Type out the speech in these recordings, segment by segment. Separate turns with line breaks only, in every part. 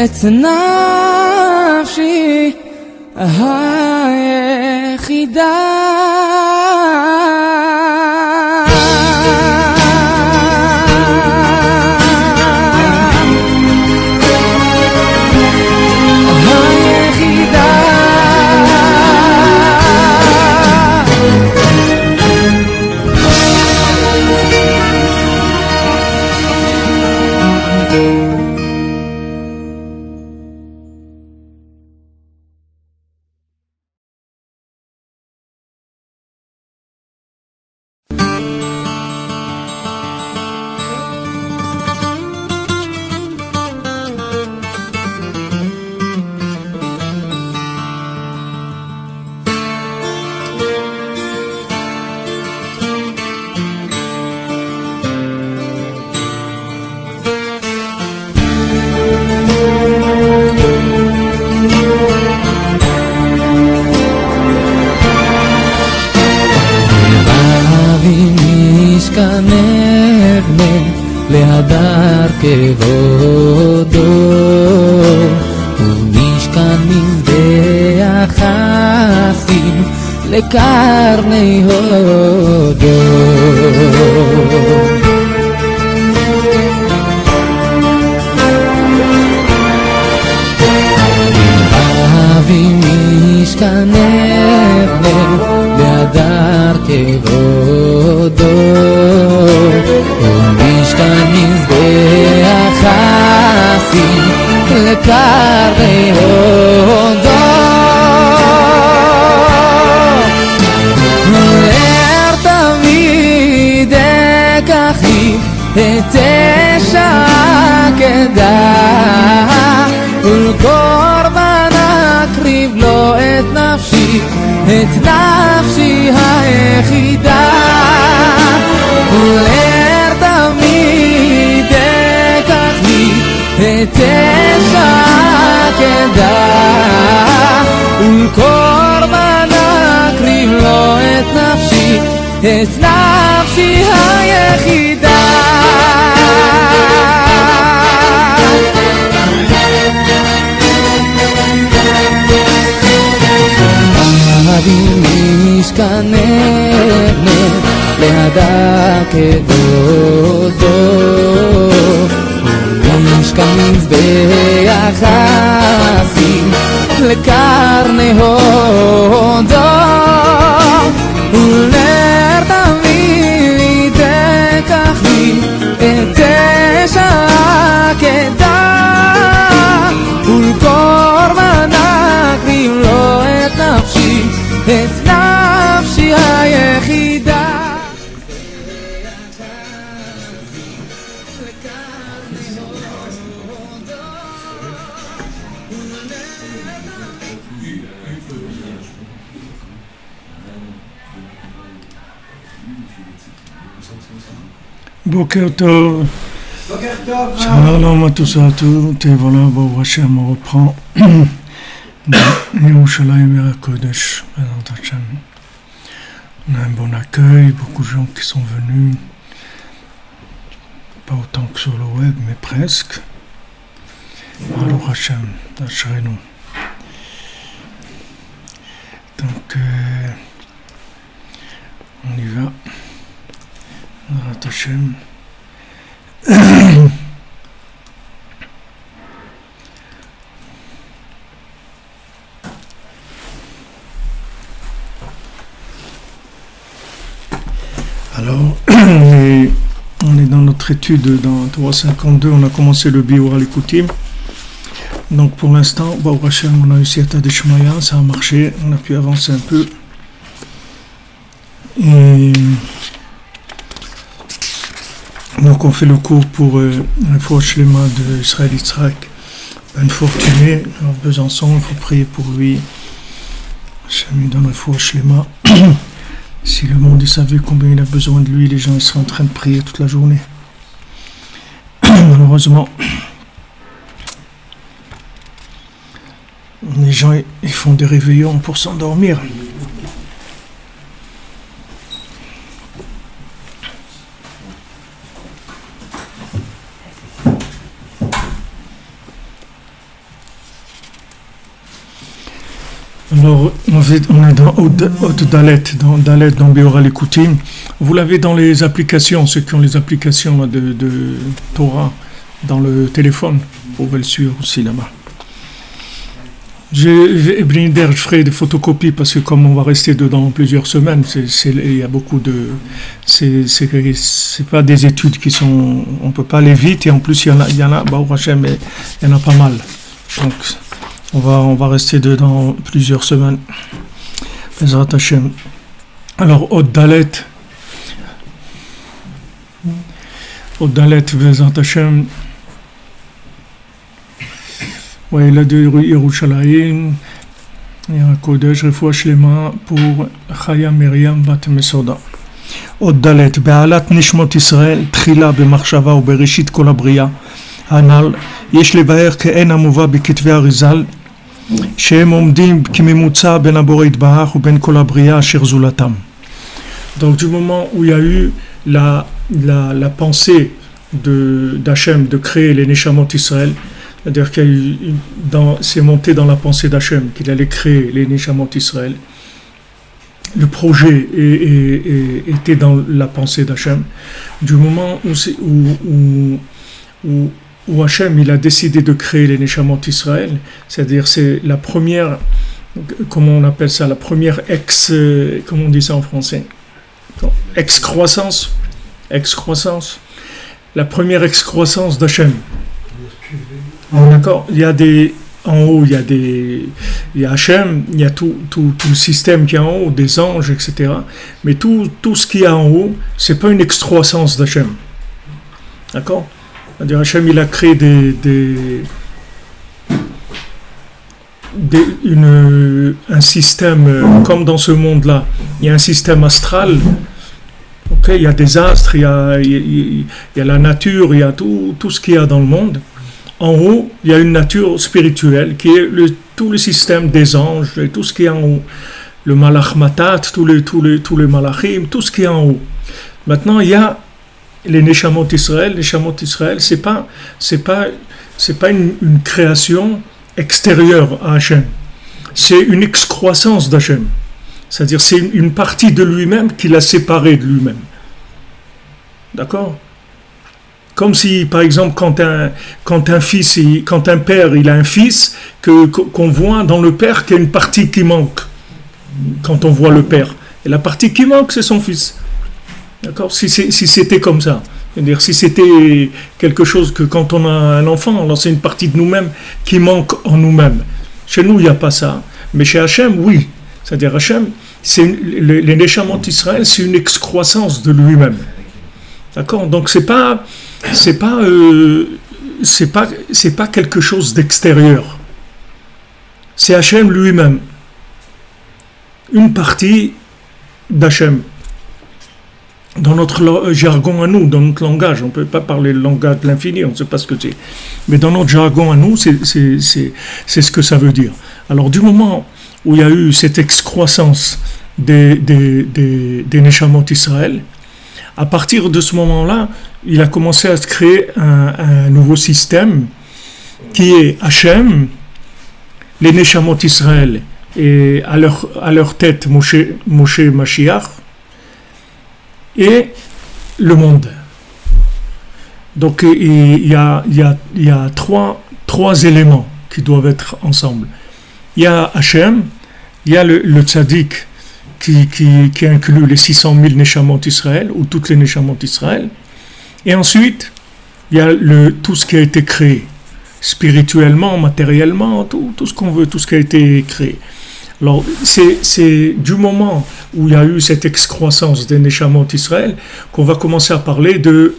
את נפשי היחידה.
להדר כבודו ומשכן מזבח חסים לקרני הודו. אבי משכנך להדר כבודו ומשכן מזבח חסים לקרני הודו. נר תמיד אקחי את אש העקדה ולקורבן אקריב לו את נפשי היחידה. נר תמיד אקחי את אש העקדה ולקורבן אקריב לו את נפשי היחידה. אבי משכנך להדר כבודו ומשכן מזבח חסים לקרני הודו. ולנר תמיד אקחי את אש העקדה ולקורבן אקריב לו את נפשי היחידה.
בוקר טוב. Shalom à tous et à toutes. Et voilà, Baruch Hashem, on reprend Yerushalayim Yer HaKodesh. On a un bon accueil, beaucoup de gens qui sont venus, pas autant que sur le web, mais presque. Baruch Hashem, Ashrenu. Donc, on y va. Baruch Hashem. Alors, on est dans notre étude dans 352, on a commencé le Biur al-Ikutim. Donc pour l'instant, Baruch Hashem, on a réussi à Tadeshmaya, ça a marché, on a pu avancer un peu. Et donc on fait le cours pour la foi Shlema de Israël Yitzhak, un fortuné, à Besançon, il faut prier pour lui. Hashem lui donne la foi Shlema. Si le monde il savait combien il a besoin de lui, les gens ils seraient en train de prier toute la journée. Malheureusement, les gens ils font des réveillons pour s'endormir. Alors, on est dans Od Dalet, dans Beora Lekutim. Vous l'avez dans les applications, ceux qui ont les applications là, de Torah dans le téléphone. Vous pouvez le suivre aussi là-bas. Je ferai des photocopies parce que comme on va rester dedans plusieurs semaines, il y a beaucoup de... C'est pas des études qui sont... On peut pas aller vite et en plus il y en a Baruch Hashem, il y en a pas mal. Donc on va rester dedans plusieurs semaines. Bezrat Hashem. Alors Od Dalet, Bezrat Hashem. Ouais, il a de Yerushalayim, il y a un Kodesh, Refoua Shlema pour Chaya Miriam Bat Mesoda. Od Dalet, Be'alat Nishmot Israël, Trila Be'marshava ou Bereshit Kol HaBriya, Hanal, Yesh Levaer Ke'en Amuva B'Ketve Arizal, She'em Omdim Kimimutza Ben Abore Yitbarach ou Ben Kol HaBriya Asher Zulatam. Donc du moment où il y a eu la pensée d'Hachem de créer les Neshamot Israël, c'est-à-dire c'est monté dans la pensée d'Hachem qu'il allait créer les Neshamot Israël. Le projet était dans la pensée d'Hachem. Du moment où Hachem il a décidé de créer les Neshamot Israël, c'est-à-dire c'est la première, comment on appelle ça, la première comment on dit ça en français, excroissance, la première excroissance d'Hachem. D'accord, en haut, il y a Hachem, il y a tout le système qui est en haut, des anges, etc. Mais tout ce qui est en haut, c'est pas une excroissance d'Hachem. D'accord? C'est-à-dire Hachem, il a créé un système, comme dans ce monde-là, il y a un système astral. Okay, il y a des astres, il y a la nature, il y a tout ce qu'il y a dans le monde. En haut, il y a une nature spirituelle qui est tout le système des anges, et tout ce qui est en haut. Le malach matat, tous les malachim, tout ce qui est en haut. Maintenant, il y a les Neshamot Israël. Les Neshamot Israël, c'est pas une création extérieure à Hachem. C'est une excroissance d'Hachem. C'est-à-dire, c'est une partie de lui-même qu'il a séparée de lui-même. D'accord ? Comme si, par exemple, quand un père il a un fils, qu'on voit dans le père qu'il y a une partie qui manque. Quand on voit le père. Et la partie qui manque, c'est son fils. D'accord ? Si c'était comme ça. C'est-à-dire, si c'était quelque chose que quand on a un enfant, alors c'est une partie de nous-mêmes qui manque en nous-mêmes. Chez nous, il n'y a pas ça. Mais chez Hachem, oui. C'est-à-dire, Hachem, les Neshamot Israël, c'est une excroissance de lui-même. D'accord ? Donc, c'est pas quelque chose d'extérieur. C'est Hachem lui-même. Une partie d'Hachem. Dans notre jargon à nous, dans notre langage, on ne peut pas parler le langage de l'infini, on ne sait pas ce que c'est. Mais dans notre jargon à nous, c'est ce que ça veut dire. Alors, du moment où il y a eu cette excroissance des Neshamot Israël, à partir de ce moment-là, il a commencé à se créer un nouveau système qui est Hachem, les Neshamot Israël, et à leur tête Moshe Mashiach, et le monde. Donc il y a trois éléments qui doivent être ensemble. Il y a Hachem, il y a le tzaddik, qui inclut les 600 000 Neshamot Israël, ou toutes les Neshamot Israël. Et ensuite, il y a tout ce qui a été créé, spirituellement, matériellement, tout ce qu'on veut, tout ce qui a été créé. Alors, c'est du moment où il y a eu cette excroissance des Neshamot Israël qu'on va commencer à parler de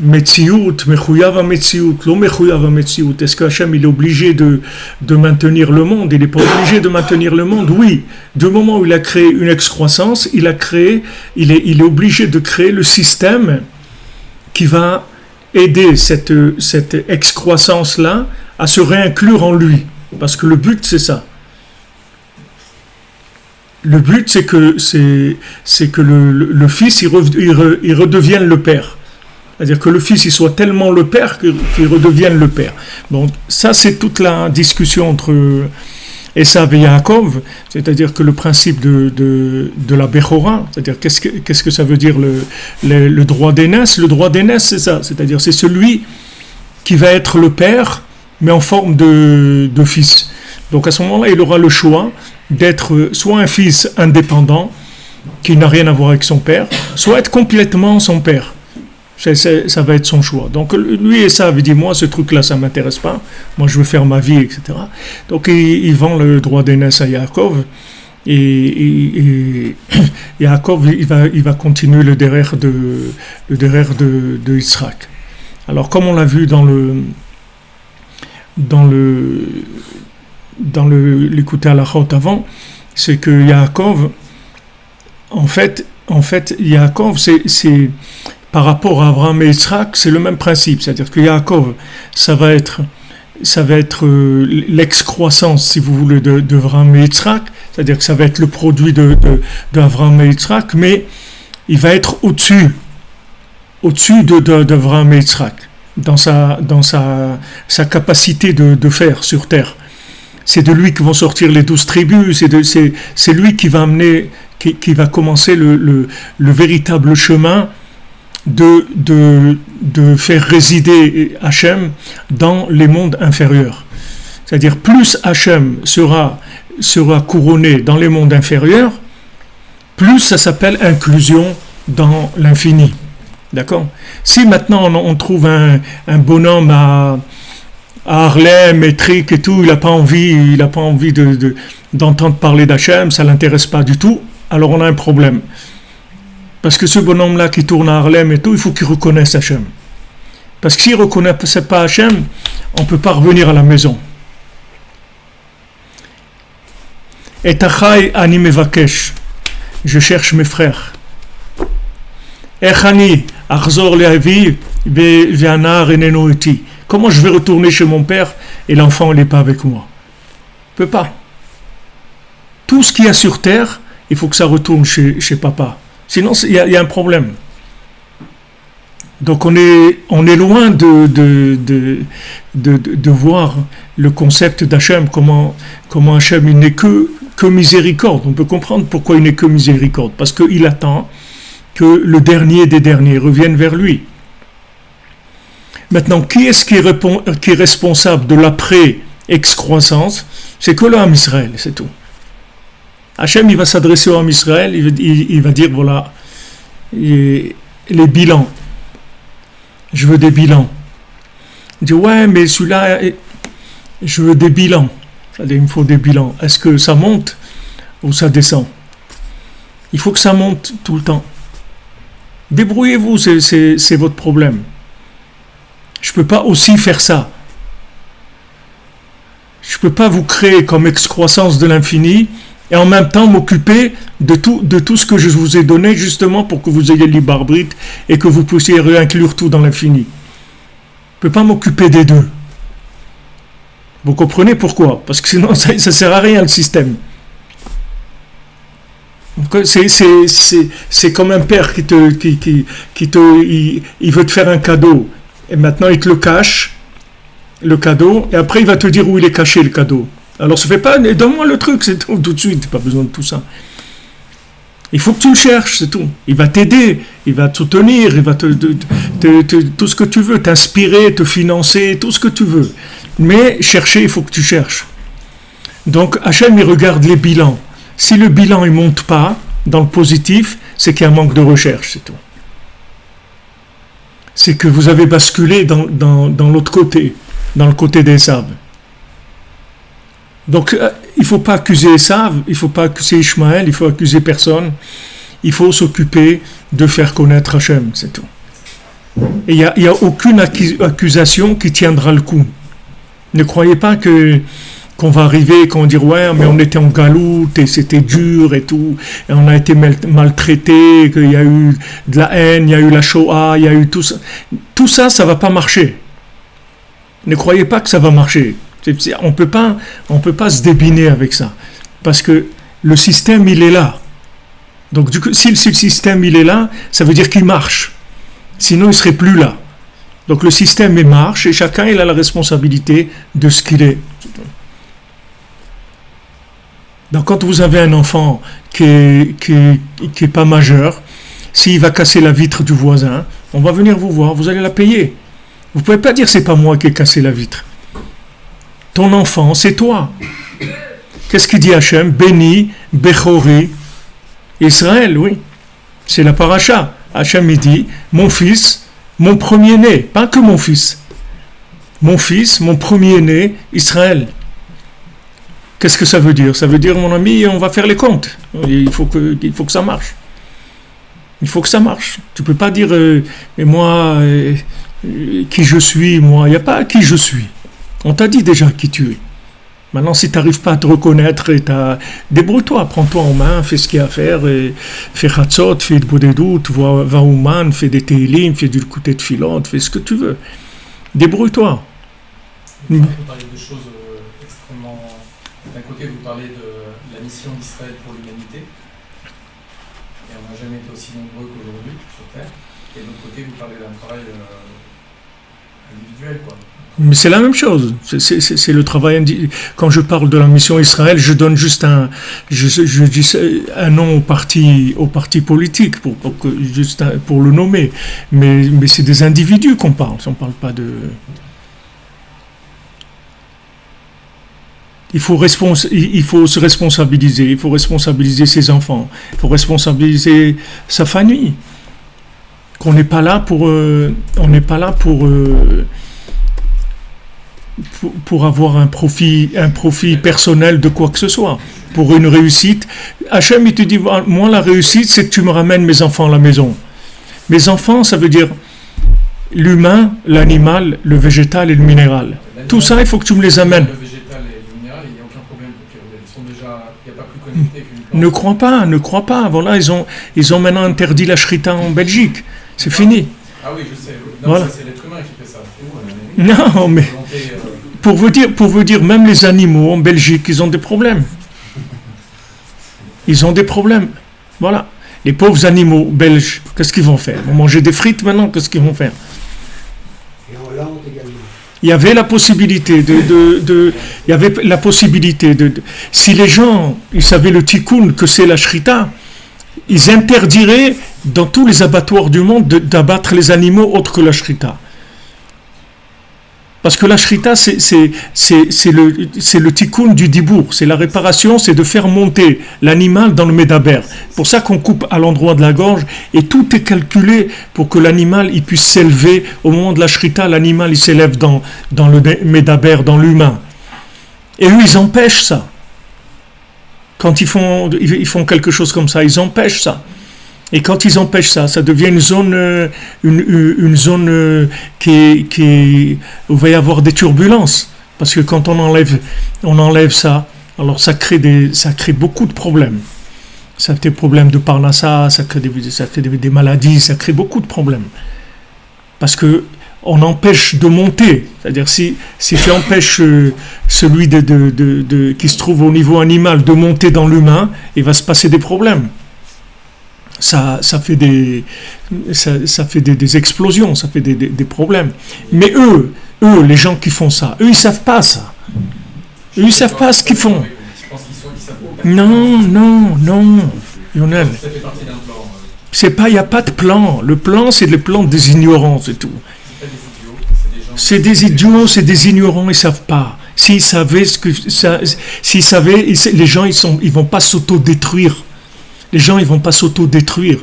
Metziut, Mechuyav HaMetziut, Lo Mechuyav HaMetziut. Est-ce que Hachem il est obligé de maintenir le monde ? Il n'est pas obligé de maintenir le monde, oui. Du moment où il a créé une excroissance, il est obligé de créer le système qui va aider cette excroissance-là à se réinclure en lui. Parce que le but, c'est ça. Le but, c'est que le fils, il redevienne le père. C'est-à-dire que le fils, il soit tellement le père qu'il redevienne le père. Donc, ça, c'est toute la discussion Esav et Yaakov, c'est-à-dire que le principe de la Bechora, c'est-à-dire qu'est-ce que ça veut dire le droit d'aînesse? Le droit d'aînesse, c'est ça, c'est-à-dire c'est celui qui va être le père, mais en forme de fils. Donc à ce moment-là, il aura le choix d'être soit un fils indépendant, qui n'a rien à voir avec son père, soit être complètement son père. Ça va être son choix. Donc lui et ça avait dit, moi ce truc-là, ça ne m'intéresse pas, moi je veux faire ma vie, etc. Donc il vend le droit d'aînesse à Yaakov, et Yaakov, il va continuer le derrière de Yitzhak. Alors comme on l'a vu dans l'écouter à la chôte avant, c'est que Yaakov, en fait Yaakov, c'est par rapport à Abraham et Yitzhak, c'est le même principe, c'est-à-dire que Yaakov, ça va être l'excroissance, si vous voulez, d'Abraham et Yitzhak, c'est-à-dire que ça va être le produit d'Abraham et Yitzhak, mais il va être au-dessus d'Abraham et Yitzhak, dans sa capacité de faire sur terre. C'est de lui que vont sortir les 12 tribus, c'est lui qui va amener, qui va commencer le véritable chemin de faire résider Hachem dans les mondes inférieurs. C'est-à-dire, plus Hachem sera couronné dans les mondes inférieurs, plus ça s'appelle inclusion dans l'infini. D'accord? Si maintenant on trouve un bonhomme à Harlem, métrique et tout, il n'a pas envie d'entendre parler d'Hachem, ça ne l'intéresse pas du tout, alors on a un problème. Parce que ce bonhomme-là qui tourne à Harlem et tout, il faut qu'il reconnaisse Hachem. Parce que s'il ne reconnaît pas Hachem, on ne peut pas revenir à la maison. Et Tachai ani mevakesh, je cherche mes frères. Echani achzor le'avi ve'anar eneno iti. Comment je vais retourner chez mon père et l'enfant n'est pas avec moi? Je ne peux pas. Tout ce qu'il y a sur terre, il faut que ça retourne chez papa. Sinon, il y a un problème. Donc on est loin de voir le concept d'Hachem, comment Hachem il n'est que miséricorde. On peut comprendre pourquoi il n'est que miséricorde, parce qu'il attend que le dernier des derniers revienne vers lui. Maintenant, qui est-ce qui est responsable de l'après-excroissance? C'est que l'homme Israël, c'est tout. Hachem, il va s'adresser au homme Israël, il va dire, voilà, les bilans. Je veux des bilans. Il dit, ouais, mais celui-là, je veux des bilans. C'est-à-dire, il me faut des bilans. Est-ce que ça monte ou ça descend? Il faut que ça monte tout le temps. Débrouillez-vous, c'est votre problème. Je ne peux pas aussi faire ça. Je ne peux pas vous créer comme excroissance de l'infini et en même temps m'occuper de tout ce que je vous ai donné justement pour que vous ayez le libre arbitre et que vous puissiez réinclure tout dans l'infini. Je ne peux pas m'occuper des deux. Vous comprenez pourquoi? Parce que sinon ça ne sert à rien le système. C'est comme un père qui veut te faire un cadeau et maintenant il te le cache, le cadeau, et après il va te dire où il est caché le cadeau. Alors ça fait pas, donne-moi le truc, c'est tout de suite, pas besoin de tout ça. Il faut que tu le cherches, c'est tout. Il va t'aider, il va te soutenir, il va tout ce que tu veux, t'inspirer, te financer, tout ce que tu veux. Mais chercher, il faut que tu cherches. Donc Hachem, il regarde les bilans. Si le bilan ne monte pas dans le positif, c'est qu'il y a un manque de recherche, c'est tout. C'est que vous avez basculé dans l'autre côté, dans le côté des Esav. Donc, il ne faut pas accuser Esav, il ne faut pas accuser Ishmaël, il ne faut accuser personne. Il faut s'occuper de faire connaître Hachem, c'est tout. Et il n'y a aucune accusation qui tiendra le coup. Ne croyez pas qu'on va arriver, qu'on va dire ouais, mais on était en galoute et c'était dur et tout, et on a été maltraité, qu'il y a eu de la haine, il y a eu la Shoah, il y a eu tout ça. Tout ça, ça ne va pas marcher. Ne croyez pas que ça va marcher. On peut pas se débiner avec ça. Parce que le système, il est là. Donc, du coup, si le système, il est là, ça veut dire qu'il marche. Sinon, il ne serait plus là. Donc, le système, il marche et chacun, il a la responsabilité de ce qu'il est. Donc quand vous avez un enfant qui est pas majeur, s'il va casser la vitre du voisin, on va venir vous voir, vous allez la payer. Vous ne pouvez pas dire c'est pas moi qui ai cassé la vitre. Ton enfant, c'est toi. Qu'est-ce qu'il dit Hachem? Béni, Bechori, Israël, oui. C'est la paracha. Hachem il dit, mon fils, mon premier-né, pas que mon fils, mon premier-né, Israël. Qu'est-ce que ça veut dire? Ça veut dire, mon ami, on va faire les comptes. Il faut que ça marche. Il faut que ça marche. Tu ne peux pas dire, et moi, qui je suis, moi. Il n'y a pas qui je suis. On t'a dit déjà qui tu es. Maintenant, si tu n'arrives pas à te reconnaître, débrouille-toi, prends-toi en main, fais ce qu'il y a à faire, fais Hatzot, fais de Bodedout, va au Man, fais des Teilim, fais du côté de Filot, fais ce que tu veux. Débrouille-toi.
Vous parlez de choses extrêmement... D'un côté, vous parlez de la mission d'Israël pour l'humanité, et on n'a jamais été aussi nombreux qu'aujourd'hui sur Terre, et de l'autre côté, vous parlez d'un travail individuel, quoi.
Mais c'est la même chose. C'est le travail. Quand je parle de la mission Israël, je donne juste je dis un nom au parti politique pour le nommer. Mais c'est des individus qu'on parle. On parle pas de. Il faut se responsabiliser. Il faut responsabiliser ses enfants. Il faut responsabiliser sa famille. Qu'on n'est pas là pour avoir un profit personnel de quoi que ce soit, pour une réussite. Hachem, il te dit, moi la réussite, c'est que tu me ramènes mes enfants à la maison. Mes enfants, ça veut dire l'humain, l'animal, le végétal et le minéral. Tout ça, il faut que tu me les amènes.
Le végétal et le minéral, il n'y a aucun problème, ils sont déjà, il n'y a pas plus connecté qu'une plante.
Ne crois pas. Voilà, ils ont maintenant interdit la shrita en Belgique. C'est fini.
Ah oui, je sais. Non,
voilà.
C'est l'être humain qui fait ça.
Non, mais pour vous dire, même les animaux en Belgique, ils ont des problèmes. Ils ont des problèmes. Voilà. Les pauvres animaux belges, qu'est-ce qu'ils vont faire? Ils vont manger des frites maintenant, qu'est-ce qu'ils vont faire?
Et en Hollande également.
Il y avait la possibilité si les gens, ils savaient le tikkun, que c'est la shrita, ils interdiraient dans tous les abattoirs du monde d'abattre les animaux autres que la shrita. Parce que la shrita, c'est le tikkun du dibour, c'est la réparation, c'est de faire monter l'animal dans le médaber. C'est pour ça qu'on coupe à l'endroit de la gorge, et tout est calculé pour que l'animal il puisse s'élever. Au moment de la shrita, l'animal il s'élève dans le médaber, dans l'humain. Et eux, ils empêchent ça. Quand ils font quelque chose comme ça, ils empêchent ça. Et quand ils empêchent ça, ça devient une zone qui où il va y avoir des turbulences. Parce que quand on enlève ça, alors ça crée beaucoup de problèmes. Ça crée des problèmes de parnassa, ça crée des maladies, ça crée beaucoup de problèmes. Parce que on empêche de monter. C'est-à-dire si tu empêches celui qui se trouve au niveau animal de monter dans l'humain, il va se passer des problèmes. Ça fait des explosions, ça fait des problèmes. Mais eux, les gens qui font ça, eux, ils savent pas ça. Eux, ils savent pas ce qu'ils font. Non, Lionel.
Ça fait partie d'un plan.
Il n'y a pas de plan. Le plan, c'est le plan des ignorants, c'est tout. C'est des idiots, c'est des ignorants, ils savent pas. S'ils savaient les gens, ils vont pas s'auto-détruire. Les gens, ils vont pas s'auto-détruire.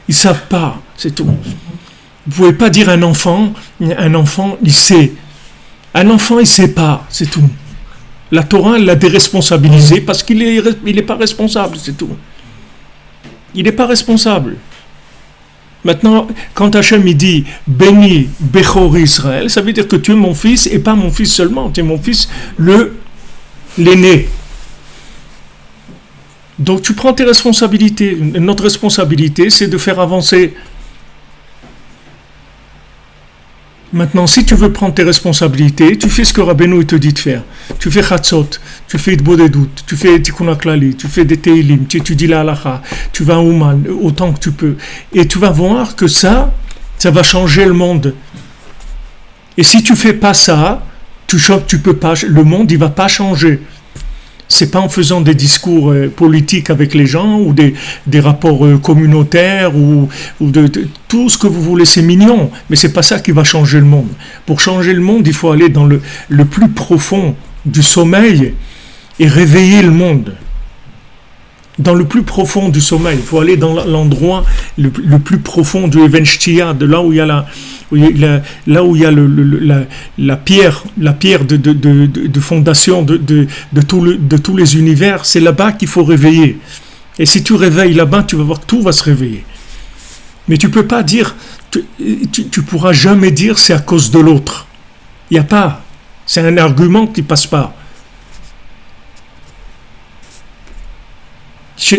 Ils savent pas, c'est tout. Vous pouvez pas dire un enfant, il sait. Un enfant, il sait pas, c'est tout. La Torah, elle l'a déresponsabilisé parce qu'il est pas responsable, c'est tout. Il n'est pas responsable. Maintenant, quand Hachem il dit béni Bechor Israël, ça veut dire que tu es mon fils et pas mon fils seulement, tu es mon fils l'aîné. Donc tu prends tes responsabilités. Notre responsabilité, c'est de faire avancer. Maintenant, si tu veux prendre tes responsabilités, tu fais ce que Rabbeinu te dit de faire. Tu fais Chatzot, tu fais Bodedout, tu fais Tikkun HaKlali, tu fais des Teilim, tu étudies la Halacha, tu vas au Uman, autant que tu peux. Et tu vas voir que ça va changer le monde. Et si tu fais pas ça, tu peux pas, le monde, il va pas changer. C'est pas en faisant des discours politiques avec les gens ou des rapports communautaires ou tout ce que vous voulez, c'est mignon, mais c'est pas ça qui va changer le monde. Pour changer le monde, il faut aller dans le plus profond du sommeil et réveiller le monde. Dans le plus profond du sommeil, il faut aller dans l'endroit le plus profond du Evenshtia, de là où il y a la pierre de fondation de tous les univers. C'est là-bas qu'il faut réveiller. Et si tu réveilles là-bas, tu vas voir que tout va se réveiller. Mais tu peux pas dire, tu pourras jamais dire c'est à cause de l'autre. Il n'y a pas. C'est un argument qui passe pas.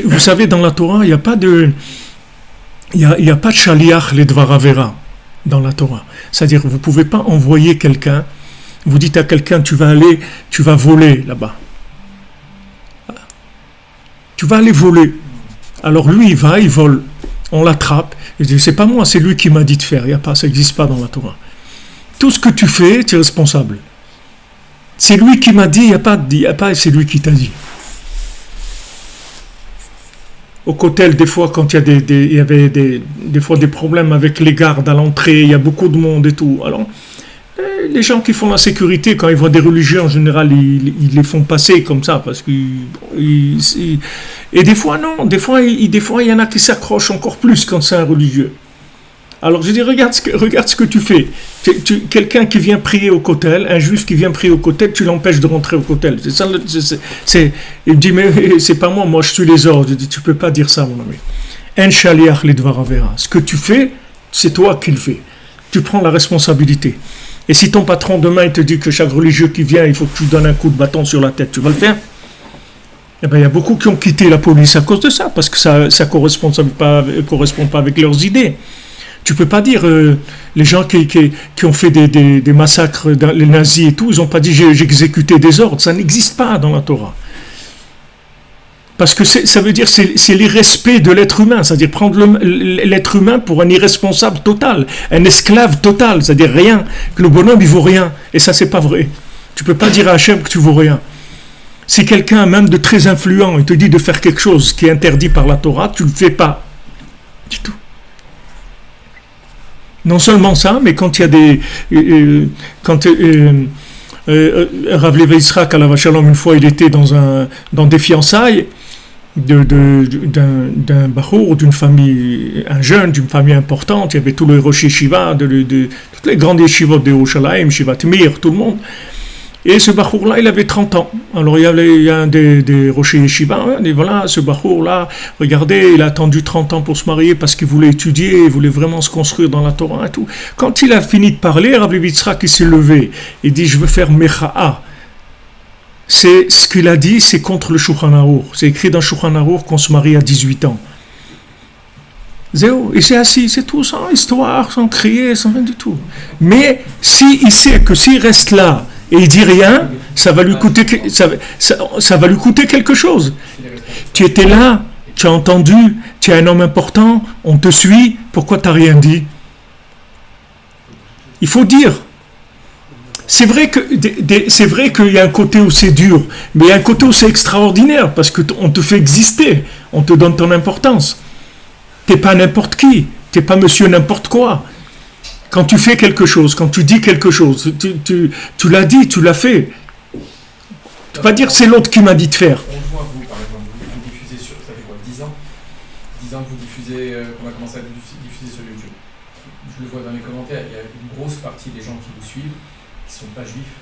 Vous savez, dans la Torah, il n'y a pas de shaliach ledvar avera dans la Torah. C'est-à-dire, vous ne pouvez pas envoyer quelqu'un, vous dites à quelqu'un, tu vas voler là-bas. Tu vas aller voler. Alors lui, il vole, on l'attrape, il dit, c'est pas moi, c'est lui qui m'a dit de faire. Il y a pas, ça n'existe pas dans la Torah. Tout ce que tu fais, tu es responsable. C'est lui qui m'a dit, il n'y a pas, c'est lui qui t'a dit. Au Kotel, des fois, quand il y avait des fois des problèmes avec les gardes à l'entrée, il y a beaucoup de monde et tout. Alors, les gens qui font la sécurité, quand ils voient des religieux, en général, ils les font passer comme ça, parce que et des fois, non. Des fois, il y en a qui s'accrochent encore plus quand c'est un religieux. Alors, je dis, regarde ce que tu fais. Quelqu'un qui vient prier au Kotel, un juif qui vient prier au Kotel, tu l'empêches de rentrer au Kotel. C'est ça, il me dit, mais c'est pas moi je suis les ordres. Je dis, tu peux pas dire ça, mon ami. En shaliach ledvar avera. Ce que tu fais, c'est toi qui le fais. Tu prends la responsabilité. Et si ton patron demain il te dit que chaque religieux qui vient, il faut que tu donnes un coup de bâton sur la tête, tu vas le faire? Eh bien, il y a beaucoup qui ont quitté la police à cause de ça, parce que ça correspond pas avec leurs idées. Tu peux pas dire, les gens qui ont fait des massacres, les nazis et tout, ils n'ont pas dit j'ai exécuté des ordres. Ça n'existe pas dans la Torah. Parce que ça veut dire c'est l'irrespect de l'être humain, c'est-à-dire prendre l'être humain pour un irresponsable total, un esclave total, c'est-à-dire rien, que le bonhomme il vaut rien. Et ça c'est pas vrai. Tu peux pas dire à Hachem que tu vaux rien. Si quelqu'un même de très influent il te dit de faire quelque chose qui est interdit par la Torah, tu le fais pas. Du tout. Non seulement ça, mais quand il y a Rav Levi Yitzhak alav shalom, une fois il était dans des fiançailles d'un bachour, d'une famille, un jeune, d'une famille importante. Il y avait tous les rosh yeshiva, toutes les grandes yeshivot de Yerushalayim, Shivat Mir, tout le monde. Et ce bachour-là, il avait 30 ans. Alors il y a un des rochers yeshiva, hein, et voilà, ce bachour-là, regardez, il a attendu 30 ans pour se marier parce qu'il voulait étudier, il voulait vraiment se construire dans la Torah et tout. Quand il a fini de parler, Rav Levi Yitzhak, il s'est levé, il dit, je veux faire mecha'a. C'est ce qu'il a dit, c'est contre le Shulchan Aruch. C'est écrit dans Shulchan Aruch qu'on se marie à 18 ans. Zéro. Il s'est assis, c'est tout, sans histoire, sans crier, sans rien du tout. Mais il sait que s'il reste là, et il dit rien, ça va lui coûter quelque chose. Tu étais là, tu as entendu, tu es un homme important, on te suit, pourquoi tu n'as rien dit? Il faut dire. C'est vrai qu'il y a un côté où c'est dur, mais il y a un côté où c'est extraordinaire, parce qu'on te fait exister, on te donne ton importance. Tu n'es pas n'importe qui, tu n'es pas monsieur n'importe quoi. Quand tu fais quelque chose, quand tu dis quelque chose, tu l'as dit, tu l'as fait. Tu ne peux pas dire c'est l'autre qui m'a dit de faire.
On voit, vous, par exemple, vous diffusez sur, ça fait quoi, 10 ans 10 ans que vous diffusez, qu'on a commencé à diffuser sur YouTube. Je le vois dans les commentaires, il y a une grosse partie des gens qui vous suivent qui ne sont pas juifs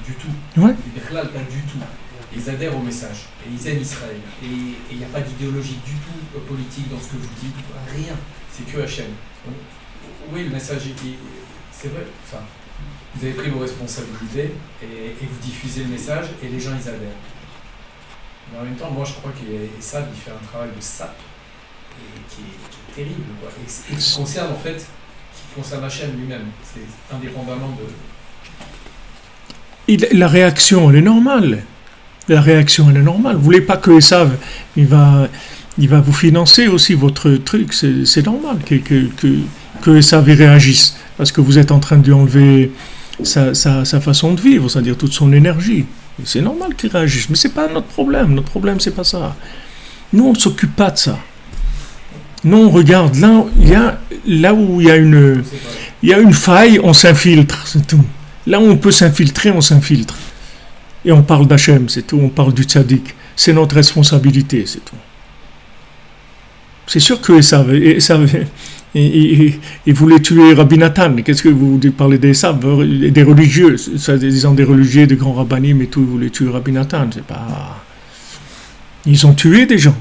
du tout.
Ouais.
Là, pas du tout. Ils adhèrent au message, et ils aiment Israël. Et il n'y a pas d'idéologie du tout politique dans ce que vous dites, rien. C'est que Hachem. Oui, le message, c'est vrai. Enfin, vous avez pris vos responsabilités et vous diffusez le message et les gens, ils adhèrent. Mais en même temps, moi, je crois qu'Esav, il fait un travail de sape qui est terrible, quoi. Et qui concerne, en fait, Hachem lui-même. C'est indépendamment de...
La réaction, elle est normale. La réaction, elle est normale. Vous ne voulez pas que Esav, il va vous financer aussi votre truc. C'est normal que Esav réagisse, parce que vous êtes en train de lui enlever sa façon de vivre, c'est-à-dire toute son énergie. C'est normal qu'ils réagissent, mais c'est pas notre problème. Notre problème, c'est pas ça. Nous, on ne s'occupe pas de ça. Nous, on regarde là où il y a une faille, on s'infiltre, c'est tout. Là où on peut s'infiltrer, on s'infiltre. Et on parle d'Hachem, c'est tout. On parle du tzaddik. C'est notre responsabilité, c'est tout. C'est sûr qu'ils savaient. Ils voulaient tuer Rabbi Nathan. Qu'est-ce que vous parlez des religieux, disant des religieux, des grands rabbinim et tout, ils voulaient tuer Rabbi Nathan. C'est pas... Ils ont tué des gens.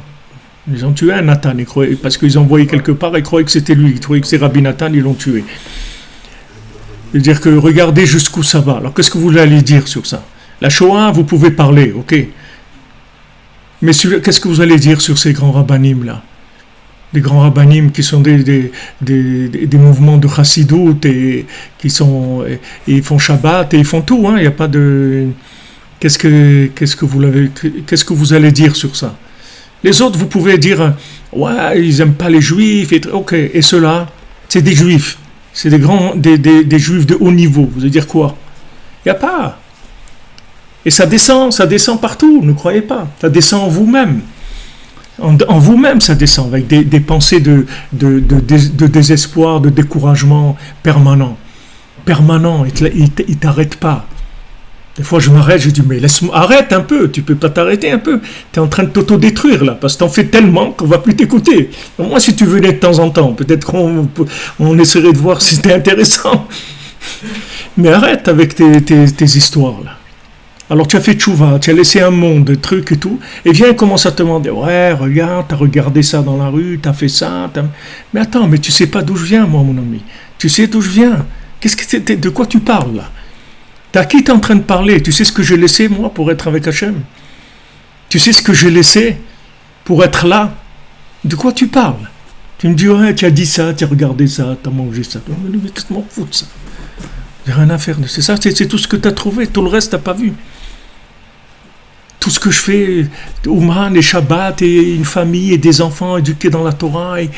Ils ont tué un Nathan, parce qu'ils ont envoyé quelque part, ils croyaient que c'était lui. Ils croyaient que c'est Rabbi Nathan, ils l'ont tué. C'est-à-dire que regardez jusqu'où ça va. Alors qu'est-ce que vous allez dire sur ça? La Shoah, vous pouvez parler, ok. Mais qu'est-ce que vous allez dire sur ces grands rabbinim là? Des grands rabbinim qui sont des mouvements de chassidout et ils font Shabbat et ils font tout, hein. Il n'y a pas de... Qu'est-ce que vous allez dire sur ça? Les autres, vous pouvez dire, ouais, ils n'aiment pas les juifs, ok, et ceux-là, c'est des juifs, c'est des juifs de haut niveau, vous allez dire quoi? Il n'y a pas. Et ça descend partout, ne croyez pas, ça descend en vous-même. En vous-même, ça descend, avec des pensées de désespoir, de découragement permanent. Il ne t'arrête pas. Des fois, je m'arrête, je dis, mais arrête un peu, tu peux pas t'arrêter un peu. Tu es en train de t'auto-détruire, là, parce que t'en fais tellement qu'on va plus t'écouter. Moi, si tu venais de temps en temps, peut-être qu'on essaierait de voir si c'était intéressant. Mais arrête avec tes histoires, là. Alors, tu as fait tchouva, tu as laissé un monde, des trucs et tout, et viens, il commence à te demander, ouais, regarde, t'as regardé ça dans la rue, t'as fait ça, mais attends, mais tu sais pas d'où je viens, moi, mon ami. Tu sais d'où je viens. De quoi tu parles, là? À qui tu es en train de parler? Tu sais ce que j'ai laissé, moi, pour être avec Hachem? Tu sais ce que j'ai laissé pour être là? De quoi tu parles? Tu me dis, ouais, tu as dit ça, tu as regardé ça, tu as mangé ça. Mais qu'est-ce que je m'en fous de ça? J'ai rien à faire de ça. C'est tout ce que tu as trouvé. Tout le reste, tu n'as pas vu. Tout ce que je fais, Ouman et Shabbat, et une famille, et des enfants éduqués dans la Torah, et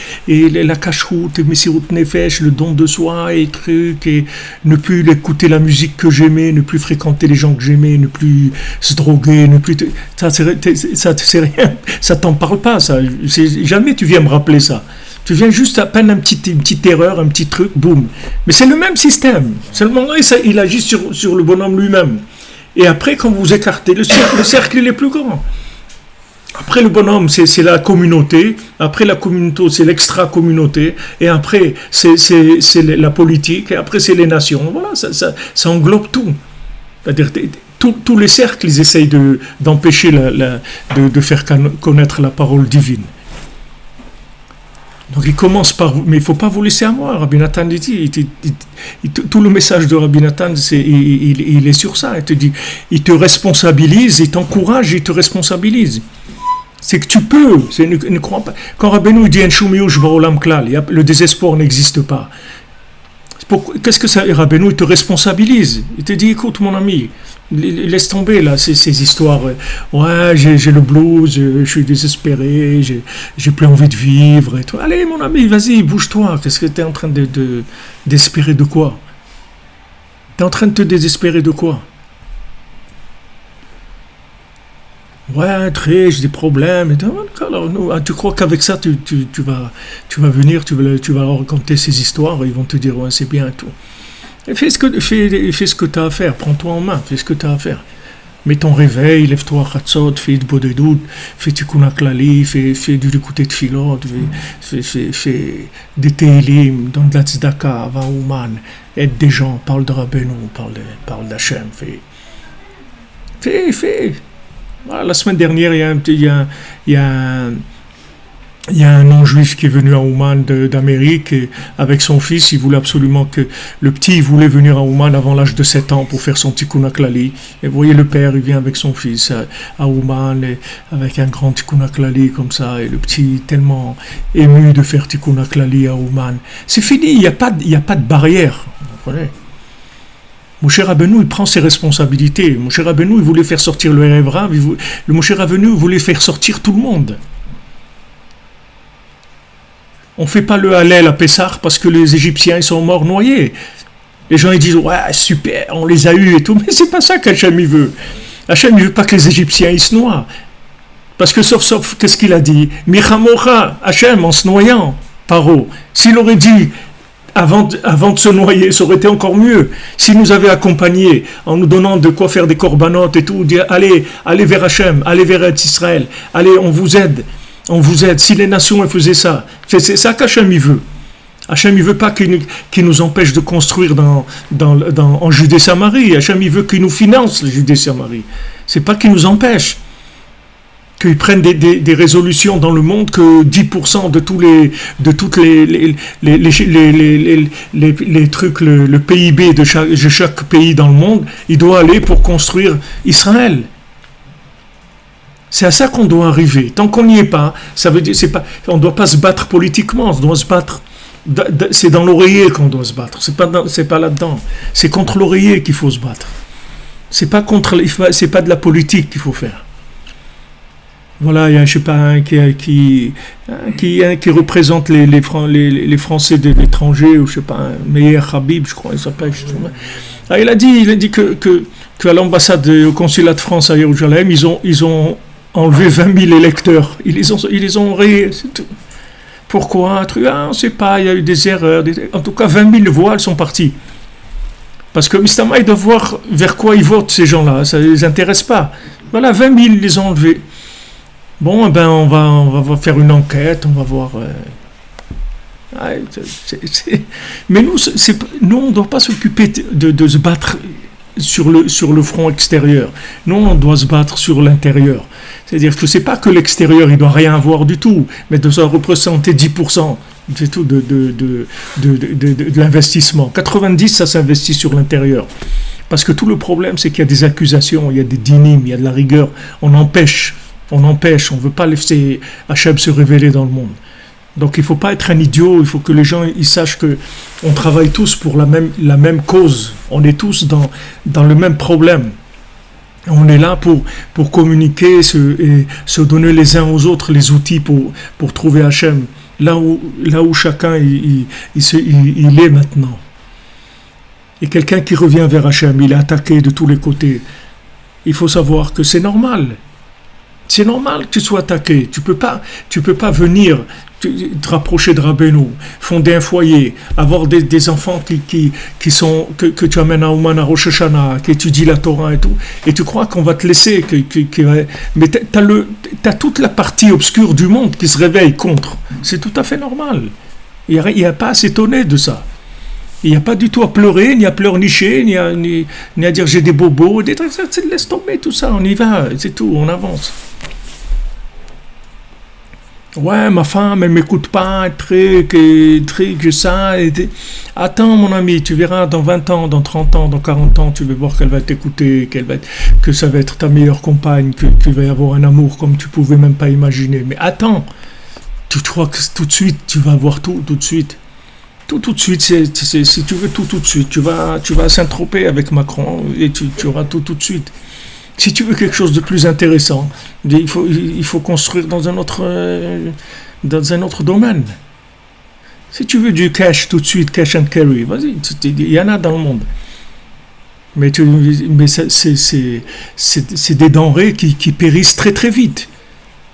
la cacheroute, et Messirut Nefesh, le don de soi, et trucs, et ne plus écouter la musique que j'aimais, ne plus fréquenter les gens que j'aimais, ne plus se droguer, ne plus... Ça, c'est rien, ça t'en parle pas, ça. Jamais tu viens me rappeler ça. Tu viens juste à peine une petite erreur, un petit truc, boum. Mais c'est le même système. Seulement là, il agit sur le bonhomme lui-même. Et après, quand vous écartez, le cercle il est plus grand. Après, le bonhomme, c'est la communauté. Après, la communauté, c'est l'extra-communauté. Et après, c'est la politique. Et après, c'est les nations. Voilà, ça englobe tout. C'est-à-dire, tous les cercles, ils essayent d'empêcher de faire connaître la parole divine. Donc il commence par... Mais il ne faut pas vous laisser à moi. Rabbi Nathan dit, tout le message de Rabbi Nathan, il est sur ça. Il te dit, il te responsabilise, il t'encourage, il te responsabilise. C'est que tu peux. Ne crois pas. Quand Rabbeinu dit, le désespoir n'existe pas. Qu'est-ce que ça... Rabbeinu, il te responsabilise. Il te dit, écoute mon ami, laisse tomber là ces histoires. Ouais, j'ai le blues, je suis désespéré, j'ai plus envie de vivre et tout. Allez mon ami, vas-y, bouge-toi. Qu'est-ce que tu es en train de désespérer de quoi? Tu es en train de te désespérer de quoi? Ouais, j'ai des problèmes. Alors, tu crois qu'avec ça, tu vas venir, tu vas leur raconter ces histoires, ils vont te dire ouais, c'est bien et tout. Et fais ce que tu as à faire, prends-toi en main, fais ce que tu as à faire. Mets ton réveil, lève-toi à Chatzot, fais de Bodedut, fais Tikkun HaKlali, fais du écouter de Filot, fais des Teilim, donne de la Tzedaka, va Ouman, aide des gens, parle de Rabbeinu, parle d'Hachem, fais. Voilà, la semaine dernière, il y a un non-juif qui est venu à Ouman d'Amérique et avec son fils, il voulait absolument que le petit il voulait venir à Ouman avant l'âge de 7 ans pour faire son Tikkun HaKlali. Et vous voyez le père, il vient avec son fils à Ouman avec un grand Tikkun HaKlali comme ça et le petit tellement ému de faire Tikkun HaKlali à Ouman. C'est fini, il n'y a pas de barrière. Vous comprenez? Moshe Rabbeinu, il prend ses responsabilités. Moshe Rabbeinu, il voulait faire sortir le Erev Rav, le Moshe Rabbeinu voulait faire sortir tout le monde. On ne fait pas le Hallel à Pessah parce que les Égyptiens ils sont morts noyés. Les gens ils disent ouais super, on les a eus et tout, mais c'est pas ça qu'Hachem il veut. Hachem ne veut pas que les Égyptiens ils se noient. Parce que sauf, qu'est-ce qu'il a dit? Michamocha, Hachem, en se noyant, Paro. S'il aurait dit, avant de se noyer, ça aurait été encore mieux. S'il nous avait accompagnés, en nous donnant de quoi faire des corbanotes et tout, dire, allez vers Hachem, allez vers Israël, allez, on vous aide. Si les nations faisaient ça, c'est ça qu'Hachem il veut. Hachem il veut pas qu'il nous empêche de construire en Judée-Samarie. Hachem il veut qu'il nous finance la Judée-Samarie. C'est pas qu'il nous empêche. Qu'ils prennent des résolutions dans le monde que 10% de toutes les trucs, le PIB de chaque pays dans le monde, il doit aller pour construire Israël. C'est à ça qu'on doit arriver. Tant qu'on n'y est pas, ça veut dire on ne doit pas se battre politiquement, on doit se battre. C'est dans l'oreiller qu'on doit se battre. C'est pas là-dedans. C'est contre l'oreiller qu'il faut se battre. C'est pas de la politique qu'il faut faire. Voilà, il y a, je sais pas, un qui représente les Français de l'étranger, ou je sais pas, un Meir Habib, je crois, il s'appelle. Il a dit que à l'ambassade, au consulat de France à Jérusalem, ils ont enlevé 20 000 électeurs. Ils les ont rayés, c'est tout. Pourquoi? On ne sait pas, il y a eu des erreurs. En tout cas, 20 000 voix, elles sont parties. Parce que Mistama, ils doivent voir vers quoi ils votent, ces gens-là. Ça ne les intéresse pas. Voilà, 20 000, ils les ont enlevés. Bon, on va faire une enquête, on va voir. Mais nous, on ne doit pas s'occuper de se battre sur le front extérieur. Nous, on doit se battre sur l'intérieur. C'est-à-dire que c'est pas que l'extérieur, il doit rien avoir du tout, mais de ça représenter 10%, c'est tout de l'investissement. 90%, ça s'investit sur l'intérieur. Parce que tout le problème, c'est qu'il y a des accusations, il y a des dynimes, il y a de la rigueur. On empêche, on ne veut pas laisser Hachem se révéler dans le monde. Donc il ne faut pas être un idiot, il faut que les gens ils sachent qu'on travaille tous pour la même cause. On est tous dans le même problème. On est là pour communiquer et se donner les uns aux autres les outils pour trouver Hachem. Là où chacun il est maintenant. Et quelqu'un qui revient vers Hachem, il est attaqué de tous les côtés. Il faut savoir que c'est normal. C'est normal que tu sois attaqué. Tu peux pas venir te rapprocher de Rabbeinu, fonder un foyer, avoir des enfants que tu amènes à Ouman, à Rosh Hashanah, qui étudient la Torah et tout, et tu crois qu'on va te laisser, mais t'as toute la partie obscure du monde qui se réveille contre. C'est tout à fait normal. Il n'y a pas à s'étonner de ça. Il n'y a pas du tout à pleurer, ni à pleurnicher, ni à dire j'ai des bobos, des trucs, laisse tomber tout ça, on y va, c'est tout, on avance. Ouais, ma femme, elle m'écoute pas, truc, ça. Attends, mon ami, tu verras dans 20 ans, dans 30 ans, dans 40 ans, tu vas voir qu'elle va t'écouter, que ça va être ta meilleure compagne, que tu vas avoir un amour comme tu pouvais même pas imaginer. Mais attends, tu crois que tout de suite, tu vas avoir tout de suite. Tout de suite, si tu veux tout de suite, tu vas à Saint-Tropez avec Macron et tu auras tout de suite. Si tu veux quelque chose de plus intéressant, il faut construire dans un autre domaine. Si tu veux du cash tout de suite, cash and carry, vas-y, il y en a dans le monde. Mais c'est des denrées qui périssent très très vite.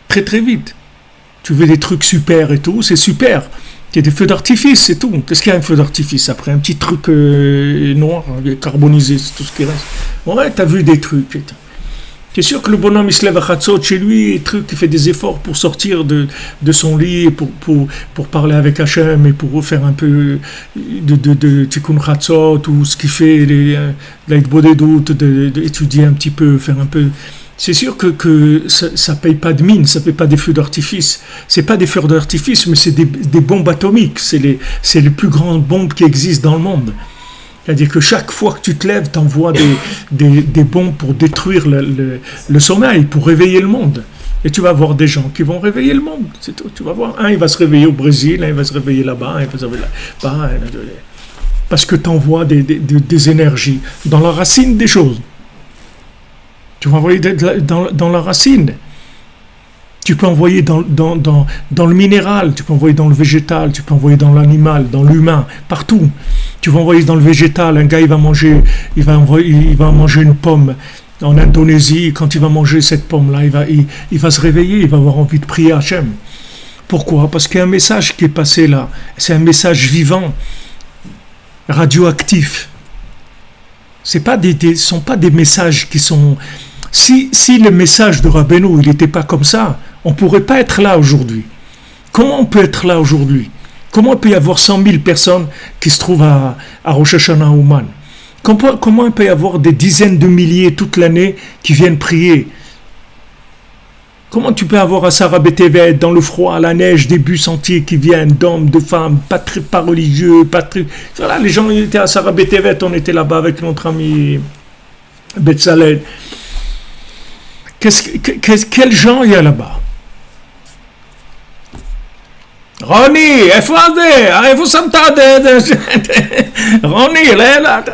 Très très vite. Tu veux des trucs super et tout, c'est super. Il y a des feux d'artifice, c'est tout. Qu'est-ce qu'il y a un feu d'artifice après? Un petit truc noir, carbonisé, c'est tout ce qui reste. Ouais, t'as vu des trucs. C'est sûr que le bonhomme, il se lève à Chatzot chez lui, il fait des efforts pour sortir de son lit, pour parler avec Hachem et pour faire un peu de Tikkun Chatzot, ou ce qu'il fait, l'Aïdbodedut, d'étudier un petit peu, faire un peu. C'est sûr que ça paye pas de mine, ça paye pas des feux d'artifice. C'est pas des feux d'artifice, mais c'est des bombes atomiques. C'est les plus grandes bombes qui existent dans le monde. C'est-à-dire que chaque fois que tu te lèves, tu envoies des bombes pour détruire le sommeil, pour réveiller le monde. Et tu vas voir des gens qui vont réveiller le monde. C'est tout. Tu vas voir. Un, il va se réveiller au Brésil, un, il va se réveiller là-bas, un, il va se réveiller là-bas. Parce que tu envoies des énergies dans la racine des choses. Tu vas envoyer dans la racine. Tu peux envoyer dans le minéral, tu peux envoyer dans le végétal, tu peux envoyer dans l'animal, dans l'humain, partout. Tu vas envoyer dans le végétal, un gars il va manger une pomme. en Indonésie, quand il va manger cette pomme-là, il va se réveiller, il va avoir envie de prier Hachem. Pourquoi? Parce qu'il y a un message qui est passé là. C'est un message vivant, radioactif. Ce ne sont pas des messages qui sont... Si le message de Rabbeinu, il n'était pas comme ça, on ne pourrait pas être là aujourd'hui. Comment on peut être là aujourd'hui? Comment il peut y avoir 100 000 personnes qui se trouvent à Rosh Hashanah Ouman? Comment il peut y avoir des dizaines de milliers toute l'année qui viennent prier? Comment tu peux avoir à Sarah Betevet, dans le froid, à la neige, des bus entiers qui viennent d'hommes, de femmes, pas religieux, pas très... Voilà, les gens étaient à Sarah Betevet, on était là-bas avec notre ami Betzalel. Quels gens il y a là-bas? Ronnie, iffo santa Ronnie, là,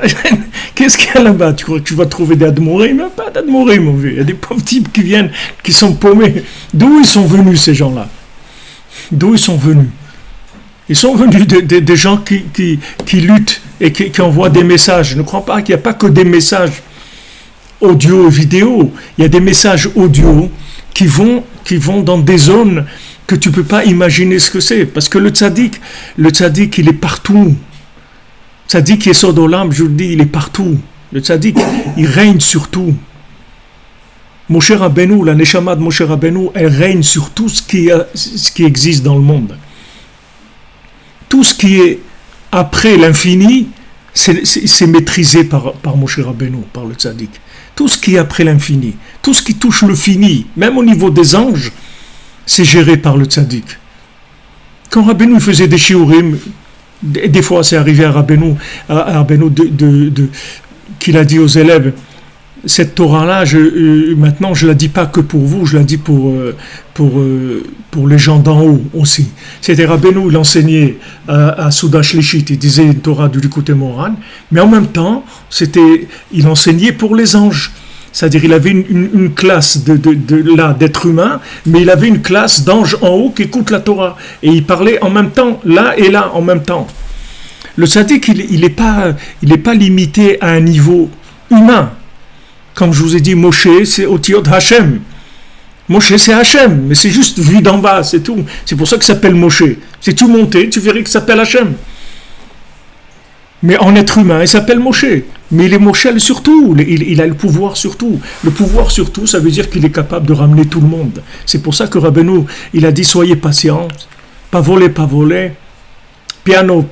qu'est-ce qu'il y a là-bas? Tu crois que tu vas trouver des Admourim? Mais pas d'Admourim, mon vieux. Il y a des pauvres types qui viennent, qui sont paumés. D'où ils sont venus, ces gens-là? D'où ils sont venus? Ils sont venus des gens qui luttent et qui envoient des messages. Je ne crois pas qu'il n'y a pas que des messages audio et vidéo. Il y a des messages audio qui vont dans des zones que tu ne peux pas imaginer ce que c'est. Parce que le tzaddik, il est partout. Le tzaddik qui est Sodolam, je vous le dis, il est partout. Le tzaddik, il règne sur tout. Moshe Rabbeinu, la Neshama de Moshe Rabbeinu, elle règne sur tout ce qui existe dans le monde. Tout ce qui est après l'infini, c'est maîtrisé par Moshe Rabbeinu, par le tzaddik. Tout ce qui est après l'infini, tout ce qui touche le fini, même au niveau des anges, c'est géré par le tzaddik. Quand Rabbeinu faisait des shiurim, des fois c'est arrivé à Rabbeinu qu'il a dit aux élèves, cette Torah-là, maintenant je ne la dis pas que pour vous, je la dis pour les gens d'en haut aussi. C'était Rabbeinu, il enseignait à Souda Shlishit, il disait une Torah du Likutei Moharan, mais en même temps, il enseignait pour les anges. C'est-à-dire il avait une classe d'êtres humains, mais il avait une classe d'anges en haut qui écoutent la Torah. Et il parlait en même temps, là et là, en même temps. Le tzaddik, il n'est pas limité à un niveau humain. Comme je vous ai dit, Moshe, c'est Otiot Hashem. Moshe, c'est Hashem, mais c'est juste vu d'en bas, c'est tout. C'est pour ça qu'il s'appelle Moshe. Si tu montais, tu verrais qu'il s'appelle Hashem. Mais en être humain, il s'appelle Moshe. Mais il est Moshe surtout. Il a le pouvoir sur tout. Le pouvoir sur tout, ça veut dire qu'il est capable de ramener tout le monde. C'est pour ça que Rabbeinu, il a dit, soyez patients. Pas voler. Piano,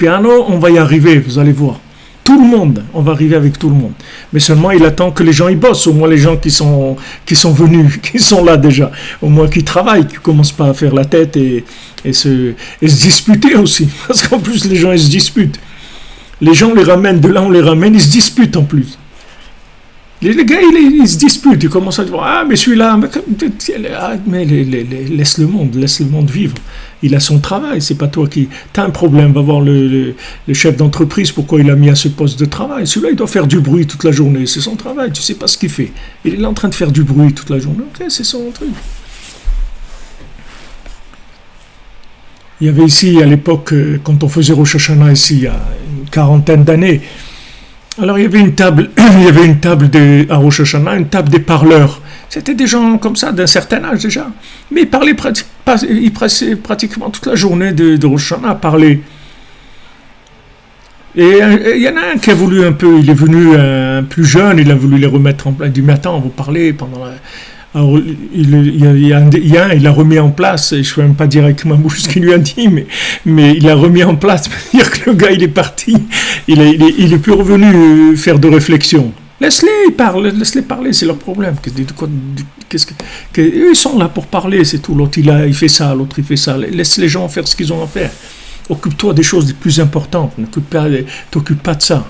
on va y arriver, vous allez voir. Tout le monde, on va arriver avec tout le monde. Mais seulement, il attend que les gens y bossent. Au moins les gens qui sont venus, qui sont là déjà. Au moins qui travaillent, qui ne commencent pas à faire la tête et se disputer aussi. Parce qu'en plus, les gens, ils se disputent. Les gens les ramènent, de là on les ramène, ils se disputent en plus. Les gars, ils se disputent, ils commencent à dire, ah mais celui-là, mais laisse le monde vivre. Il a son travail, c'est pas toi qui... T'as un problème, va voir le chef d'entreprise, pourquoi il a mis à ce poste de travail. Celui-là, il doit faire du bruit toute la journée, c'est son travail, tu sais pas ce qu'il fait. Il est en train de faire du bruit toute la journée, ok, c'est son truc. Il y avait ici, à l'époque, quand on faisait Rosh Hashanah ici, il y a une quarantaine d'années, alors il y avait une table à Rosh Hashanah, une table des parleurs. C'était des gens comme ça, d'un certain âge déjà. Mais ils parlaient pratiquement toute la journée de Rosh Hashanah à parler. Et il y en a un qui a voulu un peu, il est venu plus jeune, il a voulu les remettre en place. Il dit, mais attends, vous parlez pendant la... Alors, il a remis en place, et je ne peux même pas dire avec ma bouche ce qu'il lui a dit, mais il a remis en place, c'est-à-dire que le gars il est parti, il est plus revenu faire de réflexion. Laisse-les parler, c'est leur problème. Eux, ils sont là pour parler, c'est tout. L'autre il fait ça, l'autre il fait ça. Laisse les gens faire ce qu'ils ont à faire. Occupe-toi des choses les plus importantes, t'occupe pas de ça.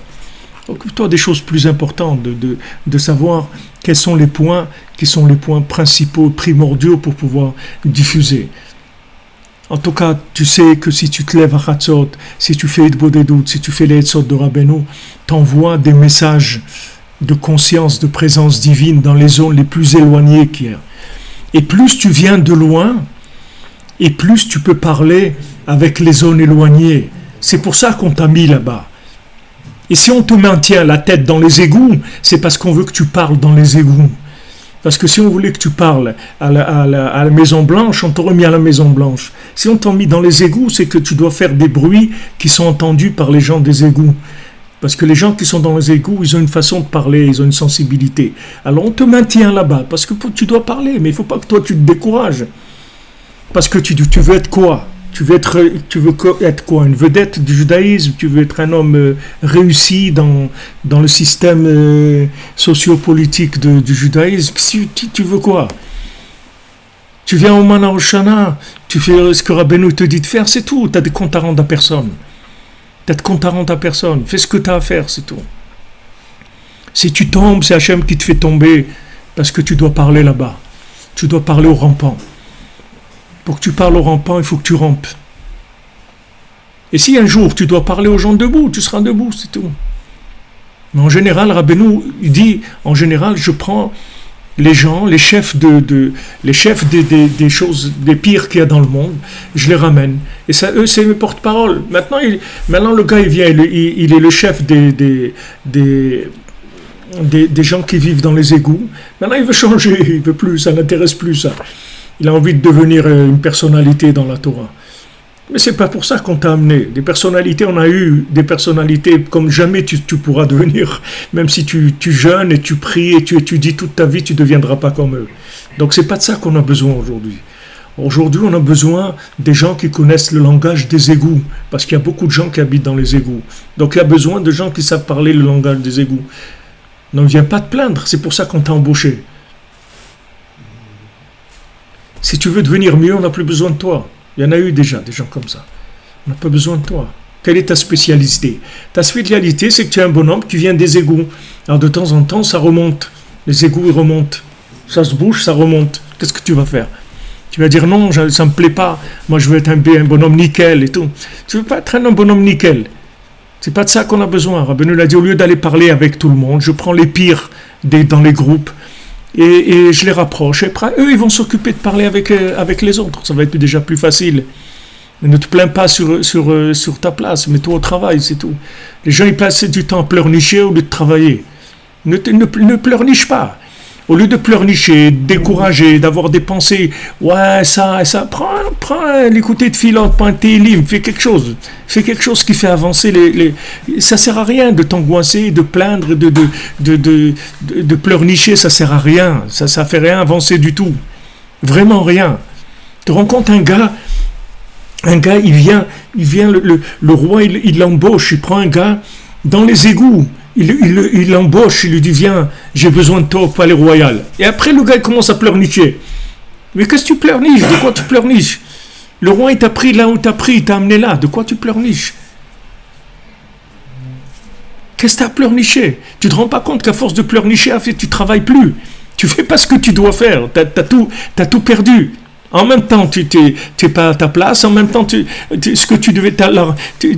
Occupe-toi des choses plus importantes, de savoir quels sont les points qui sont les points principaux, primordiaux pour pouvoir diffuser. En tout cas, tu sais que si tu te lèves à Chatzot, si tu fais Hitbo des doutes, si tu fais les Etzot de Rabbeinu, t'envoies des messages de conscience, de présence divine dans les zones les plus éloignées qu'il y a. Et plus tu viens de loin, et plus tu peux parler avec les zones éloignées. C'est pour ça qu'on t'a mis là-bas. Et si on te maintient la tête dans les égouts, c'est parce qu'on veut que tu parles dans les égouts. Parce que si on voulait que tu parles à la Maison Blanche, on t'aurait mis à la Maison Blanche. Si on t'a mis dans les égouts, c'est que tu dois faire des bruits qui sont entendus par les gens des égouts. Parce que les gens qui sont dans les égouts, ils ont une façon de parler, ils ont une sensibilité. Alors on te maintient là-bas, parce que tu dois parler, mais il ne faut pas que toi tu te décourages. Parce que tu veux être quoi ? Tu veux être quoi ? Une vedette du judaïsme ? Tu veux être un homme réussi dans le système sociopolitique du judaïsme ? Tu veux quoi ? Tu viens au Mana Hoshana, tu fais ce que Rabbeinu te dit de faire, c'est tout. Tu as des comptes à rendre à personne. Tu as de comptes à rendre à personne. Fais ce que tu as à faire, c'est tout. Si tu tombes, c'est Hachem qui te fait tomber, parce que tu dois parler là-bas. Tu dois parler au rampant. Pour que tu parles au rampant, il faut que tu rampes. Et si un jour tu dois parler aux gens debout, tu seras debout, c'est tout. Mais en général, Rabbeinu dit, en général, je prends les gens, les chefs des choses, des pires qu'il y a dans le monde, je les ramène. Et ça, eux, c'est mes porte-parole. Maintenant, le gars, il vient, il est le chef des gens qui vivent dans les égouts. Maintenant, il veut changer, il veut plus, ça n'intéresse plus ça. Il a envie de devenir une personnalité dans la Torah. Mais c'est pas pour ça qu'on t'a amené. Des personnalités, on a eu des personnalités comme jamais tu pourras devenir. Même si tu jeûnes et tu pries et tu étudies toute ta vie, tu ne deviendras pas comme eux. Donc c'est pas de ça qu'on a besoin aujourd'hui. Aujourd'hui, on a besoin des gens qui connaissent le langage des égouts. Parce qu'il y a beaucoup de gens qui habitent dans les égouts. Donc il y a besoin de gens qui savent parler le langage des égouts. Donc viens pas te plaindre, c'est pour ça qu'on t'a embauché. Si tu veux devenir mieux, on n'a plus besoin de toi. Il y en a eu déjà, des gens comme ça. On n'a pas besoin de toi. Quelle est ta spécialité ? Ta spécialité, c'est que tu es un bonhomme qui vient des égouts. Alors de temps en temps, ça remonte. Les égouts, ils remontent. Ça se bouge, ça remonte. Qu'est-ce que tu vas faire ? Tu vas dire non, ça ne me plaît pas. Moi, je veux être un bonhomme nickel et tout. Tu ne veux pas être un bonhomme nickel. C'est pas de ça qu'on a besoin. Rabbeinu l'a dit, au lieu d'aller parler avec tout le monde, je prends les pires dans les groupes. Et je les rapproche. Et après, eux, ils vont s'occuper de parler avec les autres. Ça va être déjà plus facile. Mais ne te plains pas sur ta place. Mets-toi au travail, c'est tout. Les gens, ils passent du temps à pleurnicher au lieu de travailler. Ne pleurniche pas. Au lieu de pleurnicher, de décourager, d'avoir des pensées, ouais, ça, prends l'écouter de filote, prends un télim, fais quelque chose. Fais quelque chose qui fait avancer ça sert à rien de t'angoisser, de plaindre, de pleurnicher, ça sert à rien. Ça fait rien avancer du tout. Vraiment rien. Tu te rends compte, un gars, il vient, le roi, il l'embauche, il prend un gars dans les égouts. Il l'embauche, il lui dit viens, j'ai besoin de toi au palais royal. Et après le gars il commence à pleurnicher. Mais qu'est-ce que tu pleurniches ? De quoi tu pleurniches ? Le roi il t'a pris là où t'as pris, il t'a amené là. De quoi tu pleurniches ? Qu'est-ce que tu as pleurniché ? Tu te rends pas compte qu'à force de pleurnicher, tu ne travailles plus. Tu fais pas ce que tu dois faire. T'as tout perdu. En même temps, tu n'es pas à ta place. En même temps, ce que tu devais,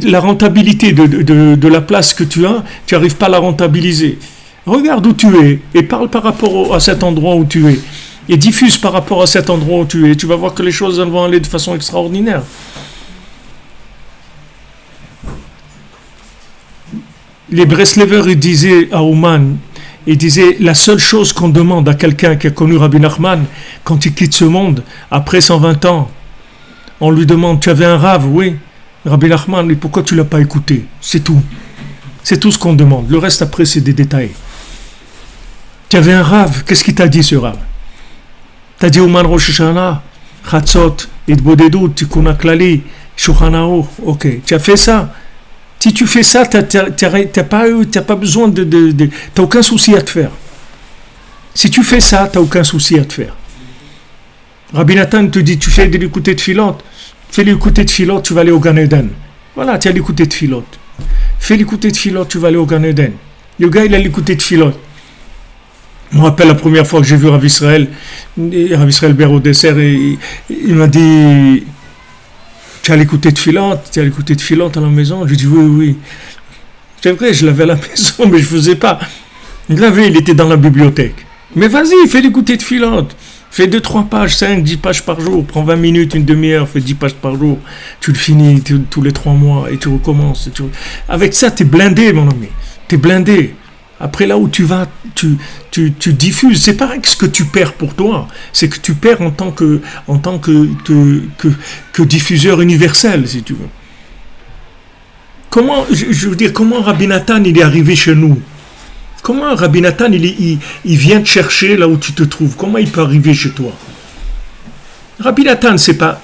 la rentabilité de la place que tu as, tu n'arrives pas à la rentabiliser. Regarde où tu es et parle par rapport à cet endroit où tu es. Et diffuse par rapport à cet endroit où tu es. Tu vas voir que les choses vont aller de façon extraordinaire. Les Breslevers, ils disaient à Ouman, il disait, la seule chose qu'on demande à quelqu'un qui a connu Rabbi Nachman, quand il quitte ce monde, après 120 ans, on lui demande, tu avais un rave, oui, Rabbi Nachman, mais pourquoi tu ne l'as pas écouté ? C'est tout. C'est tout ce qu'on demande. Le reste, après, c'est des détails. Tu avais un rave, qu'est-ce qu'il t'a dit, ce rave ? T'as dit, Ouman Rosh Hashanah, Chatzot, Idbodedut, Tikkun HaKlali, Shulchan Aruch, ok, tu as fait ça ? Si tu fais ça, t'as pas besoin t'as aucun souci à te faire. Si tu fais ça, t'as aucun souci à te faire. Rabbi Nathan te dit, tu fais de l'écouter de filote. Fais l'écouter de filote, tu vas aller au Gan Eden. Voilà, tu as l'écouter de filote. Fais l'écouter de filote, tu vas aller au Gan Eden. Le gars, il a l'écouter de filote. Je me rappelle la première fois que j'ai vu Rav Israël Ber au dessert, et il m'a dit... Tu as l'écouté de filote à la maison ? Je lui ai dit oui. C'est vrai, je l'avais à la maison, mais je ne faisais pas. Il était dans la bibliothèque. Mais vas-y, fais l'écouter de filote. Fais 2, 3 pages, 5, 10 pages par jour. Prends 20 minutes, une demi-heure, fais 10 pages par jour. Tu le finis tous les 3 mois et tu recommences. Avec ça, tu es blindé, mon ami. Tu es blindé. Après, là où tu vas, tu diffuses. C'est pas ce que tu perds pour toi. C'est que tu perds en tant que diffuseur universel, si tu veux. Je veux dire, comment Rabbi Nathan, il est arrivé chez nous? Comment Rabbi Nathan, il vient te chercher là où tu te trouves? Comment il peut arriver chez toi? Rabbi Nathan, c'est pas...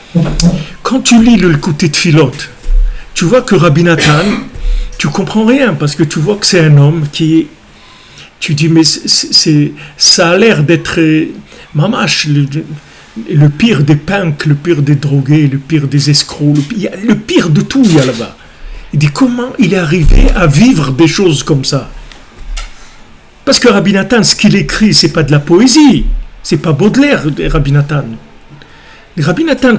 Quand tu lis le côté de Philote, tu vois que Rabbi Nathan, tu comprends rien, parce que tu vois que c'est un homme qui est... Tu dis, mais ça a l'air d'être... Mamache, le pire des punks, le pire des drogués, le pire des escrocs, le pire de tout, il y a là-bas. Il dit, comment il est arrivé à vivre des choses comme ça? Parce que Rabbi Nathan, ce qu'il écrit, c'est pas de la poésie. C'est pas Baudelaire, Rabbi Nathan. Rabbi Nathan,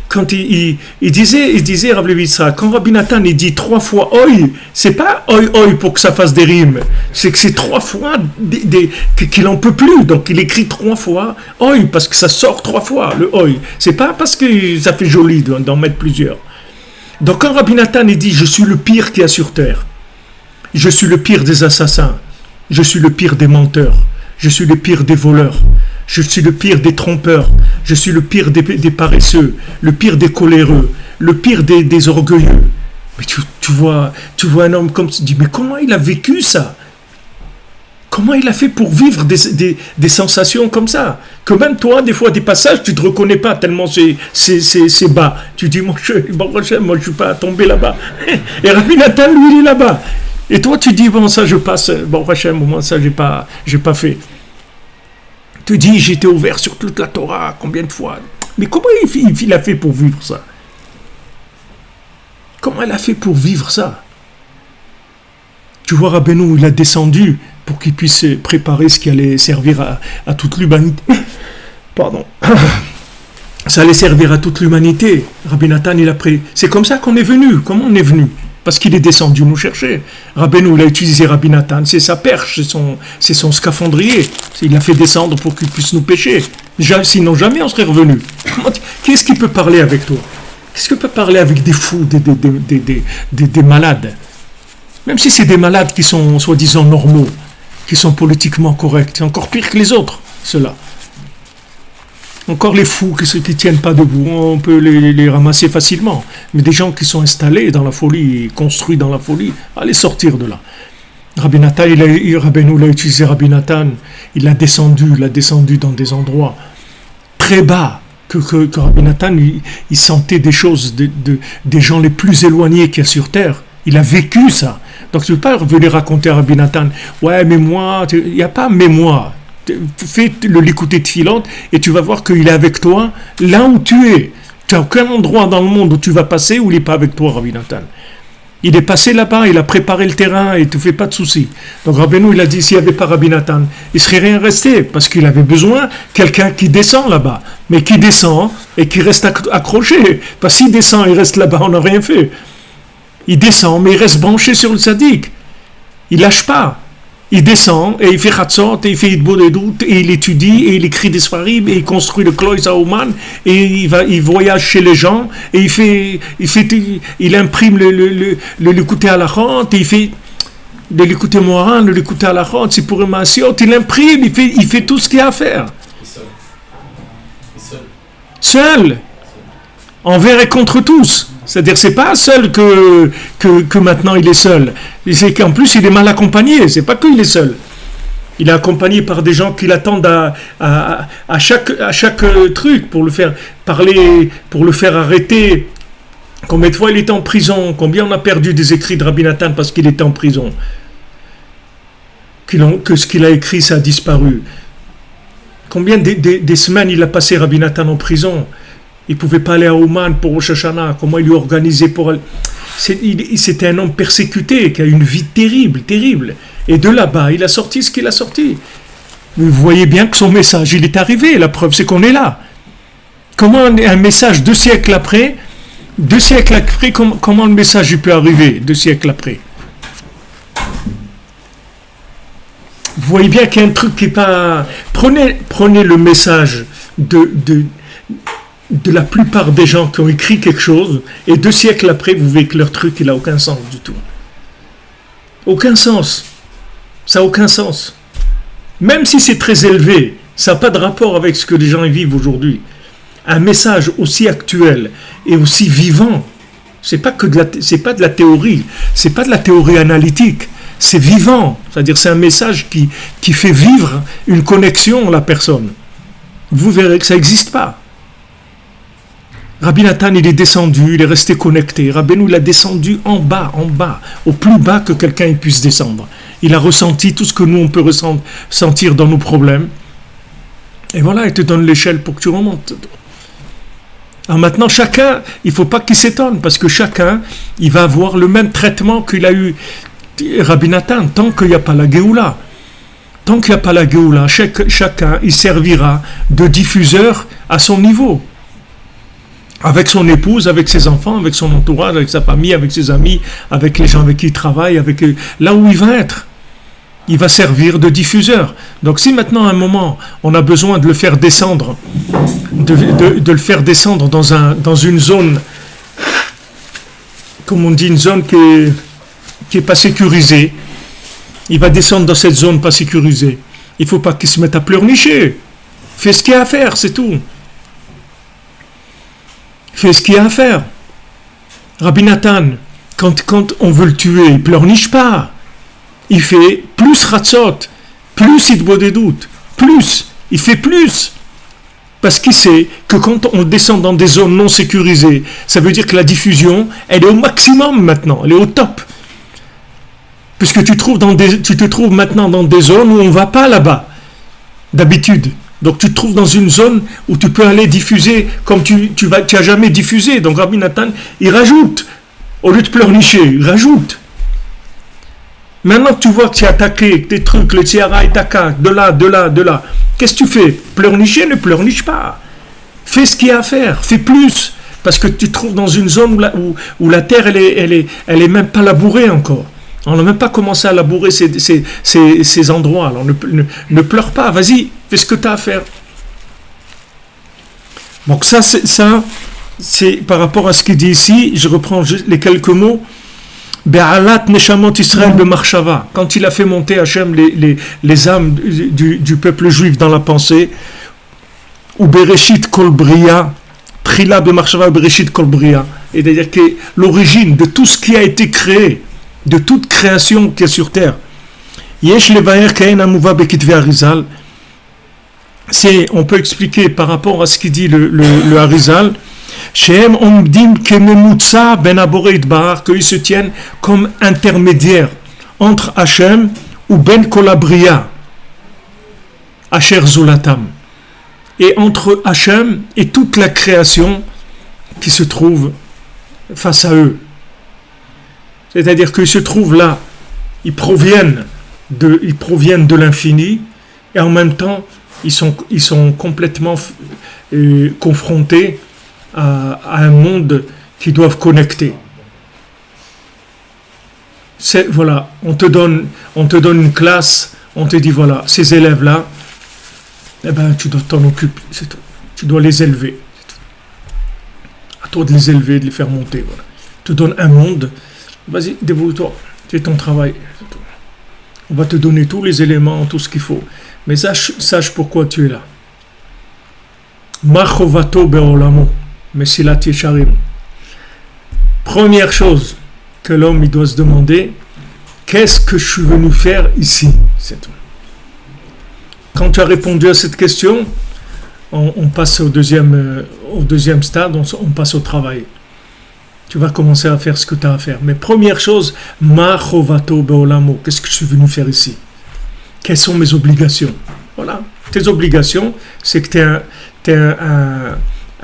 quand il disait Rabbi Yitzhak, quand Rabbi Nathan il dit 3 fois oi, c'est pas oi pour que ça fasse des rimes. C'est que c'est 3 fois qu'il en peut plus. Donc il écrit 3 fois oi parce que ça sort 3 fois le oi. C'est pas parce que ça fait joli d'en mettre plusieurs. Donc quand Rabbi Nathan il dit je suis le pire qu'il y a sur terre, je suis le pire des assassins, je suis le pire des menteurs, je suis le pire des voleurs, je suis le pire des trompeurs, je suis le pire des paresseux, le pire des coléreux, le pire des orgueilleux. Mais tu vois un homme comme ça, tu dis mais comment il a vécu ça? Comment il a fait pour vivre des sensations comme ça? Que même toi, des fois, des passages, tu ne te reconnais pas tellement c'est bas. Tu dis, moi je ne suis pas tombé là-bas. Et Rabbi Nathan, lui, il est là-bas. Et toi, tu dis, bon, ça, je passe. Bon, Hachem, au moins, ça, j'ai pas fait. Tu dis, j'étais ouvert sur toute la Torah, combien de fois? Mais comment il a fait pour vivre ça? Comment il a fait pour vivre ça? Tu vois, Rabbeinu, il a descendu pour qu'il puisse préparer ce qui allait servir à toute l'humanité. Pardon. Ça allait servir à toute l'humanité. Rabbi Nathan, il a pris. C'est comme ça qu'on est venu. Comment on est venu? Parce qu'il est descendu nous chercher. Rabbeinu, il a utilisé Rabbi Nathan. C'est sa perche, c'est son scaphandrier. Il l'a fait descendre pour qu'il puisse nous pêcher. Sinon, jamais on serait revenu. Qu'est-ce qui peut parler avec toi? Qu'est-ce qui peut parler avec des fous, des malades? Même si c'est des malades qui sont soi-disant normaux, qui sont politiquement corrects, c'est encore pire que les autres, ceux-là. Encore les fous qui ne tiennent pas debout, on peut les ramasser facilement. Mais des gens qui sont installés dans la folie, construits dans la folie, allez sortir de là. Rabbi Nathan, Rabbeinu, il a utilisé Rabbi Nathan, il a descendu dans des endroits très bas, que Rabbi Nathan, il sentait des choses des gens les plus éloignés qu'il y a sur terre. Il a vécu ça. Donc tu ne peux pas venir raconter à Rabbi Nathan, ouais, mais moi, il n'y a pas mais moi. Fais l'écouter de Philote et tu vas voir qu'il est avec toi là où tu es. Tu n'as aucun endroit dans le monde où tu vas passer où il n'est pas avec toi, Rabbi Nathan. Il est passé là-bas, il a préparé le terrain et ne te fais pas de soucis. Donc Rabbeinu, il a dit, s'il n'y avait pas Rabbi Nathan, il ne serait rien resté parce qu'il avait besoin de quelqu'un qui descend là-bas. Mais qui descend et qui reste accroché. Parce qu'il descend et reste là-bas, on n'a rien fait. Il descend, mais il reste branché sur le tzaddik. Il ne lâche pas. Il descend et il fait Chatzot, et il fait Hitbod et doute, et il étudie, et il écrit des Sfarim, et il construit le Kloïs à Ouman, et il voyage chez les gens, et il imprime le Likutei Halachot, et il fait le Likutei Moharan, le Likutei Halachot, c'est pour Maasiot, il imprime, il fait tout ce qu'il y a à faire. Seul. Envers et contre tous. C'est-à-dire, c'est pas seul que maintenant il est seul. C'est qu'en plus, il est mal accompagné. C'est pas qu'il est seul. Il est accompagné par des gens qui l'attendent à chaque truc pour le faire parler, pour le faire arrêter. Combien de fois il était en prison? Combien on a perdu des écrits de Rabbi Nathan parce qu'il était en prison? Que ce qu'il a écrit, ça a disparu. Combien des semaines il a passé Rabbi Nathan en prison? Il ne pouvait pas aller à Ouman pour Rosh Hashanah. Comment il lui organisait pour... C'était un homme persécuté, qui a une vie terrible, terrible. Et de là-bas, il a sorti ce qu'il a sorti. Vous voyez bien que son message, il est arrivé. La preuve, c'est qu'on est là. Comment un message 2 siècles après, comment le message il peut arriver 2 siècles après? Vous voyez bien qu'il y a un truc qui n'est pas... Prenez le message de la plupart des gens qui ont écrit quelque chose, et 2 siècles après, vous voyez que leur truc, il n'a aucun sens du tout. Aucun sens. Ça n'a aucun sens. Même si c'est très élevé, ça n'a pas de rapport avec ce que les gens y vivent aujourd'hui. Un message aussi actuel et aussi vivant, c'est pas de la théorie, c'est pas de la théorie analytique, c'est vivant. C'est-à-dire c'est un message qui fait vivre une connexion à la personne. Vous verrez que ça n'existe pas. Rabbi Nathan, il est descendu, il est resté connecté. Rabbeinu, il a descendu en bas, au plus bas que quelqu'un puisse descendre. Il a ressenti tout ce que nous, on peut ressentir dans nos problèmes. Et voilà, il te donne l'échelle pour que tu remontes. Alors maintenant, chacun, il ne faut pas qu'il s'étonne, parce que chacun, il va avoir le même traitement qu'il a eu Rabbi Nathan, tant qu'il n'y a pas la Géoula. Tant qu'il n'y a pas la Géoula, chacun, il servira de diffuseur à son niveau. Avec son épouse, avec ses enfants, avec son entourage, avec sa famille, avec ses amis, avec les gens avec qui il travaille, là où il va être. Il va servir de diffuseur. Donc si maintenant, à un moment, on a besoin de le faire descendre, de le faire descendre dans une zone, comme on dit, une zone qui est pas sécurisée, il va descendre dans cette zone pas sécurisée. Il ne faut pas qu'il se mette à pleurnicher. Fais ce qu'il y a à faire, c'est tout. Fais ce qu'il y a à faire. Rabbi Nathan, quand on veut le tuer, il ne pleurniche pas. Il fait plus ratzot, plus il boit des doutes, plus, il fait plus. Parce qu'il sait que quand on descend dans des zones non sécurisées, ça veut dire que la diffusion, elle est au maximum maintenant, elle est au top. Puisque tu te trouves maintenant dans des zones où on ne va pas là-bas, d'habitude. Donc tu te trouves dans une zone où tu peux aller diffuser comme tu n'as jamais diffusé. Donc Rabbi Nathan, il rajoute. Au lieu de pleurnicher, il rajoute. Maintenant que tu vois que tu es attaqué, que tes trucs, le tiara est attaqué, de là, qu'est-ce que tu fais? Pleurnicher, ne pleurniche pas. Fais ce qu'il y a à faire, fais plus. Parce que tu te trouves dans une zone où la terre, elle est même pas labourée encore. On n'a même pas commencé à labourer ces endroits. Alors ne pleure pas, vas-y, fais ce que tu as à faire. Donc ça, c'est par rapport à ce qu'il dit ici, je reprends juste les quelques mots. Be'alat neshamot Israël bemarshava. Quand il a fait monter Hachem les âmes du peuple juif dans la pensée, ou bereshit kol bria, trila bemarshava bereshit kol bria. C'est-à-dire que l'origine de tout ce qui a été créé, de toute création qui est sur terre. Yesh levayer kain amuva bekitve Arizal. On peut expliquer par rapport à ce qu'il dit le Arizal, Shehem omdim kememutsa ben abore itbar, qu'ils se tiennent comme intermédiaires entre Hachem ou ben kolabria, Asher zulatam, et entre Hachem et toute la création qui se trouve face à eux. C'est-à-dire qu'ils se trouvent là, ils proviennent de l'infini, et en même temps, ils sont complètement confrontés à un monde qu'ils doivent connecter. Voilà, on te donne une classe, on te dit voilà, ces élèves-là, eh ben, tu dois t'en occuper, c'est tout. Tu dois les élever. C'est tout. À toi de les élever, de les faire monter. Voilà. Tu te donnes un monde. Vas-y, débrouille-toi, fais ton travail. On va te donner tous les éléments, tout ce qu'il faut. Mais sache pourquoi tu es là. Machovato be'olamo, mesilat yesharim. Première chose que l'homme il doit se demander, qu'est-ce que je suis venu faire ici? C'est tout. Quand tu as répondu à cette question, on passe au deuxième stade, on passe au travail. Tu vas commencer à faire ce que tu as à faire. Mais première chose, ma chovato be'olamo. Qu'est-ce que je suis venu faire ici? Quelles sont mes obligations? Voilà. Tes obligations, c'est que tu es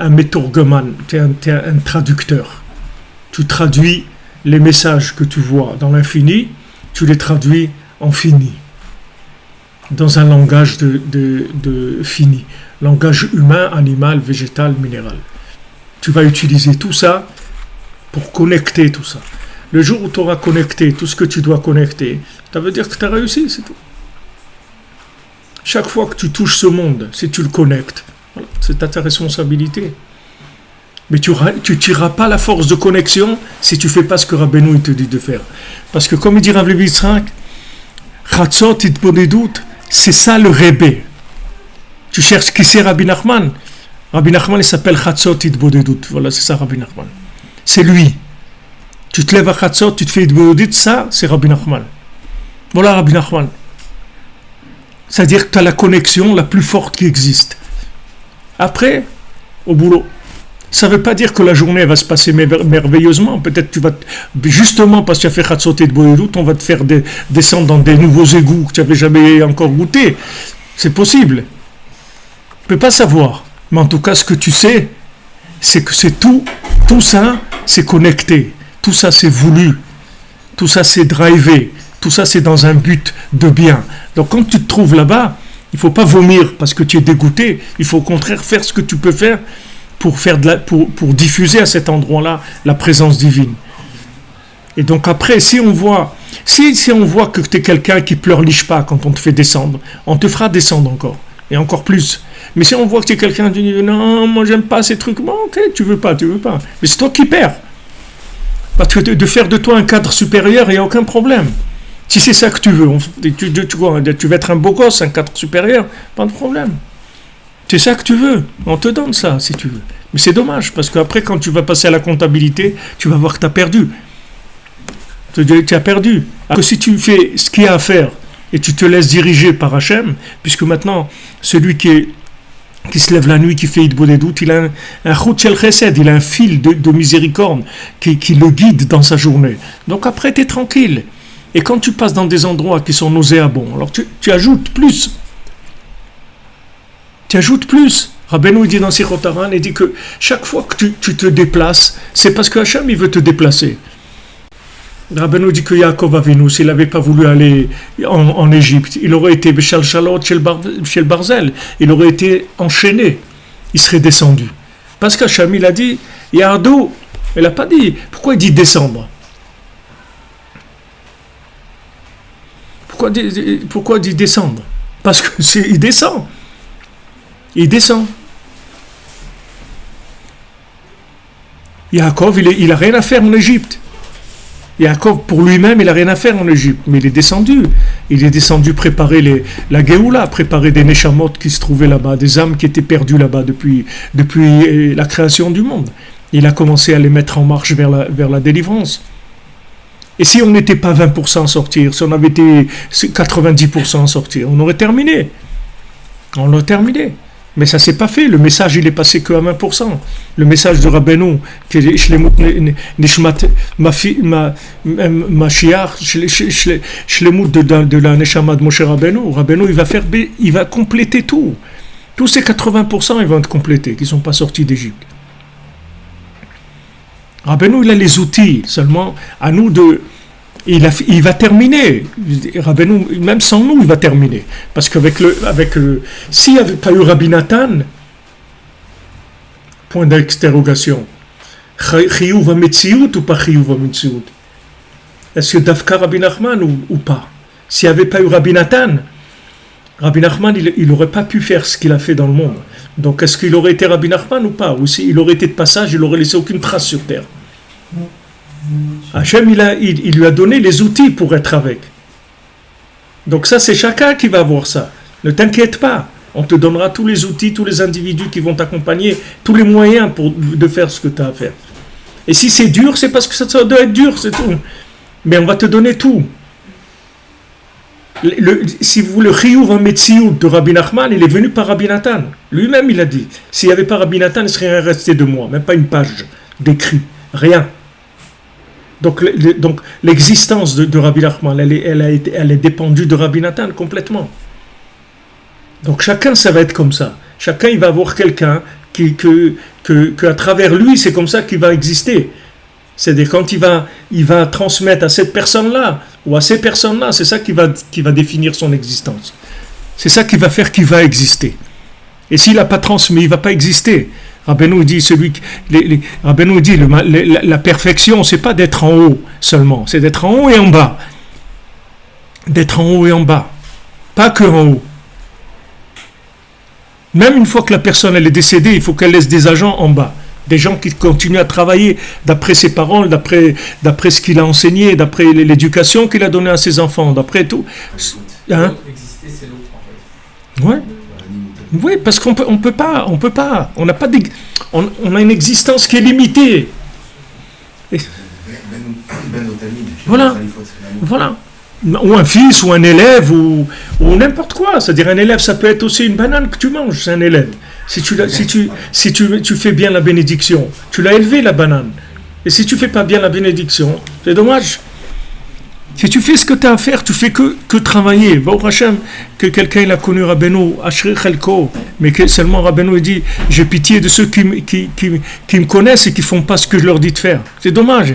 un métorgoman, tu es un traducteur. Tu traduis les messages que tu vois dans l'infini, tu les traduis en fini. Dans un langage de fini. Langage humain, animal, végétal, minéral. Tu vas utiliser tout ça pour connecter tout ça. Le jour où tu auras connecté tout ce que tu dois connecter, ça veut dire que tu as réussi, c'est tout. Chaque fois que tu touches ce monde, si tu le connectes, Voilà, c'est ta responsabilité. Mais tu tireras pas la force de connexion si tu fais pas ce que Rabbeinu il te dit de faire. Parce que comme il dit Rav Levi Yitzhak, Chatzot Itbodedut, c'est ça le rébé. Tu cherches qui c'est Rabbi Nachman. Rabbi Nachman il s'appelle Chatzot Itbodedut. Voilà, c'est ça Rabbi Nachman. C'est lui. Tu te lèves à Chatzot, tu te fais Itbodedut, ça c'est Rabbi Nachman. Voilà Rabbi Nachman. C'est-à-dire que tu as la connexion la plus forte qui existe. Après, au boulot. Ça ne veut pas dire que la journée va se passer merveilleusement. Peut-être tu vas, justement parce que tu as fait Chatzot et Bodedut, on va te faire descendre dans des nouveaux égouts que tu n'avais jamais encore goûté. C'est possible. Tu ne peux pas savoir. Mais en tout cas, ce que tu sais, c'est que c'est tout ça, c'est connecté. Tout ça, c'est voulu. Tout ça, c'est drivé. Tout ça, c'est dans un but de bien. Donc, quand tu te trouves là-bas, il ne faut pas vomir parce que tu es dégoûté. Il faut au contraire faire ce que tu peux faire pour diffuser à cet endroit-là la présence divine. Et donc après, si on voit que tu es quelqu'un qui pleurniche pas quand on te fait descendre, on te fera descendre encore, et encore plus. Mais si on voit que tu es quelqu'un qui dit non, moi j'aime pas ces trucs, bon ok, tu veux pas. Mais c'est toi qui perds. Parce que de faire de toi un cadre supérieur, il n'y a aucun problème. Si c'est ça que tu veux, tu veux être un beau gosse, un cadre supérieur, pas de problème. C'est ça que tu veux, on te donne ça si tu veux. Mais c'est dommage, parce qu'après quand tu vas passer à la comptabilité, tu vas voir que tu as perdu. Tu as perdu. Alors que si tu fais ce qu'il y a à faire, et tu te laisses diriger par Hachem, puisque maintenant, celui qui se lève la nuit, qui fait Itbodedut, il a un chut shel chesed, il a un fil de miséricorde qui le guide dans sa journée. Donc après, tu es tranquille. Et quand tu passes dans des endroits qui sont nauséabonds, alors tu ajoutes plus. Tu ajoutes plus. Rabbeinu dit dans Sichot Haran, il dit que chaque fois que tu te déplaces, c'est parce que Hachem il veut te déplacer. Rabbeinu dit que Yaakov Avinu, s'il n'avait pas voulu aller en Égypte, il aurait été Beshalshalot chez le Barzel, il aurait été enchaîné, il serait descendu. Parce qu'Hachem il a dit Yardou, il n'a pas dit. Pourquoi il dit descendre? Pourquoi il dit descendre? Parce qu'il descend. Il descend. Yaakov, il n'a rien à faire en Égypte. Yaakov, pour lui-même, il n'a rien à faire en Égypte. Mais il est descendu. Il est descendu préparer la Géoula, préparer des Neshamot qui se trouvaient là-bas, des âmes qui étaient perdues là-bas depuis la création du monde. Il a commencé à les mettre en marche vers la délivrance. Et si on n'était pas 20% à sortir, si on avait été 90% à sortir, on aurait terminé. On l'a terminé. Mais ça ne s'est pas fait. Le message, il est passé qu'à 20%. Le message de Rabbeinu, qui est Shlemut Nishmat Mashiach, Shlemut de la Neshama de Moshe Rabbeinu. Rabbeinu, il va compléter tout. Tous ces 80%, ils vont être complétés, qui ne sont pas sortis d'Égypte. Rabbeinu, il a les outils. Seulement, à nous de... Il va terminer. Rabbeinu, même sans nous, il va terminer. Parce qu'avec s'il n'y avait pas eu Rabbi Nathan, point d'interrogation, Chiyuv ha-metziut ou pas Chiyuv ha-metziut? Est-ce que Dafka Rabbi Nachman ou pas? S'il n'y avait pas eu Rabbi Nathan, Rabbi Nachman, il n'aurait pas pu faire ce qu'il a fait dans le monde. Donc, est-ce qu'il aurait été Rabbi Nachman ou pas? Ou s'il aurait été de passage, il n'aurait laissé aucune trace sur terre. Hachem, il lui a donné les outils pour être avec. Donc ça, c'est chacun qui va avoir ça. Ne t'inquiète pas. On te donnera tous les outils, tous les individus qui vont t'accompagner, tous les moyens de faire ce que tu as à faire. Et si c'est dur, c'est parce que ça doit être dur, c'est tout. Mais on va te donner tout. Si vous voulez, le Chiyuv ha-metziut de Rabbi Nachman, il est venu par Rabbi Nathan. Lui-même, il a dit. S'il n'y avait pas Rabbi Nathan, il ne serait rien resté de moi. Même pas une page d'écrit. Rien. Donc l'existence de Rabbi Nachman, elle est dépendue de Rabbi Nathan complètement. Donc chacun, ça va être comme ça. Chacun, il va avoir quelqu'un qu'à travers lui, c'est comme ça qu'il va exister. C'est-à-dire quand il va transmettre à cette personne-là ou à ces personnes-là, c'est ça qui va définir son existence. C'est ça qui va faire qu'il va exister. Et s'il n'a pas transmis, il ne va pas exister. Rabbeinu dit, la perfection, c'est pas d'être en haut seulement, c'est d'être en haut et en bas. D'être en haut et en bas. Pas que en haut. Même une fois que la personne elle est décédée, il faut qu'elle laisse des agents en bas. Des gens qui continuent à travailler d'après ses paroles, d'après ce qu'il a enseigné, d'après l'éducation qu'il a donnée à ses enfants, d'après tout. Hein?
Exister, c'est l'autre en fait.
Ouais. Oui, parce qu'on peut pas, on n'a pas on a une existence qui est limitée. Et- Voilà. Voilà. Ou un fils, ou un élève, ou n'importe quoi. C'est-à-dire un élève, ça peut être aussi une banane que tu manges, c'est un élève. Si tu fais bien la bénédiction, tu l'as élevé la banane. Et si tu fais pas bien la bénédiction, c'est dommage. Si tu fais ce que tu as à faire, tu fais que travailler. Baruch Hashem, que quelqu'un il a connu Rabbeinu, Ashri Chelko, mais que seulement Rabbeinu il dit, j'ai pitié de ceux qui me connaissent et qui font pas ce que je leur dis de faire. C'est dommage.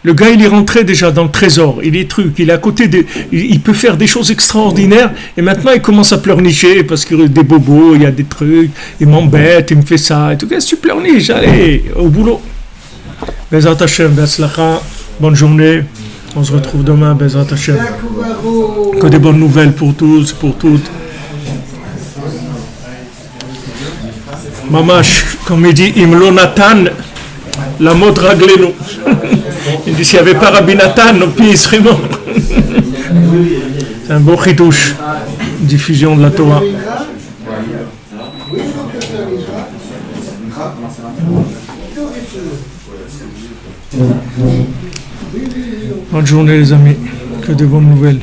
Le gars, il est rentré déjà dans le trésor, il est truc, il est à côté il peut faire des choses extraordinaires, et maintenant il commence à pleurnicher parce qu'il y a des bobos, il y a des trucs, il m'embête, il me fait ça, et tout. Qu'est-ce que tu pleurniches? Allez, au boulot. Bezrat Hashem, Be'atzlacha, bonne journée, on se retrouve demain, Bezrat Hashem. Que des bonnes nouvelles pour tous, pour toutes. Mamash, comme il dit, Imlo Nathan, la mode raglez-nous. Il dit, s'il n'y avait pas Rabbi Nathan, nos pieds seraient morts. C'est un beau chidouche, diffusion de la Torah. Bonne journée les amis, que de bonnes nouvelles.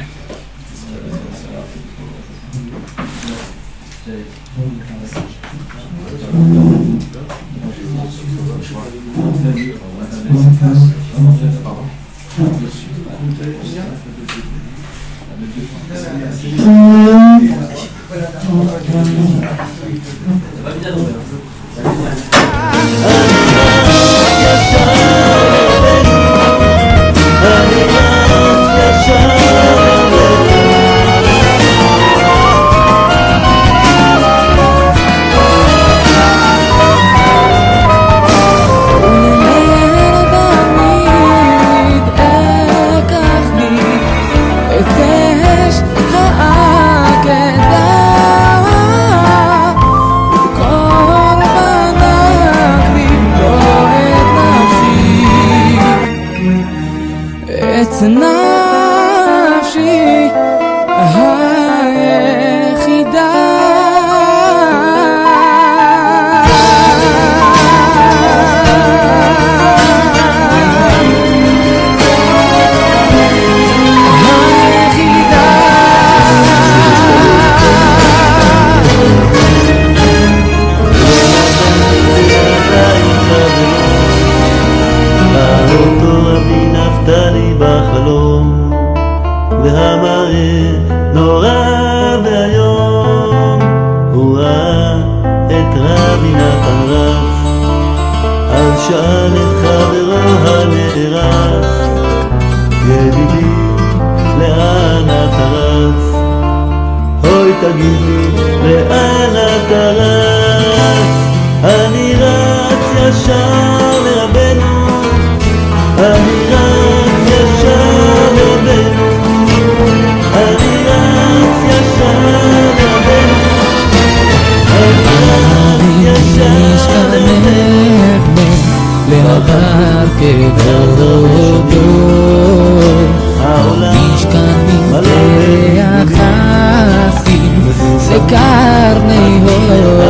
נפשי היחידה
אותו רבי נפתלי בחלום, והמראה נורא והיום. הוא ראה את רבי נתן רץ, אז שאל את חברו הנערץ, ידידי לאן אתה רץ? אוי תגיד לי לאן אתה רץ? אני רץ ישר לרבנו, אני רץ ישר לרבנו, אני רץ ישר לרבנו, אני רץ ישר לרבנו.
לעבר כבודו משכן מתח חסים זה קרני הוד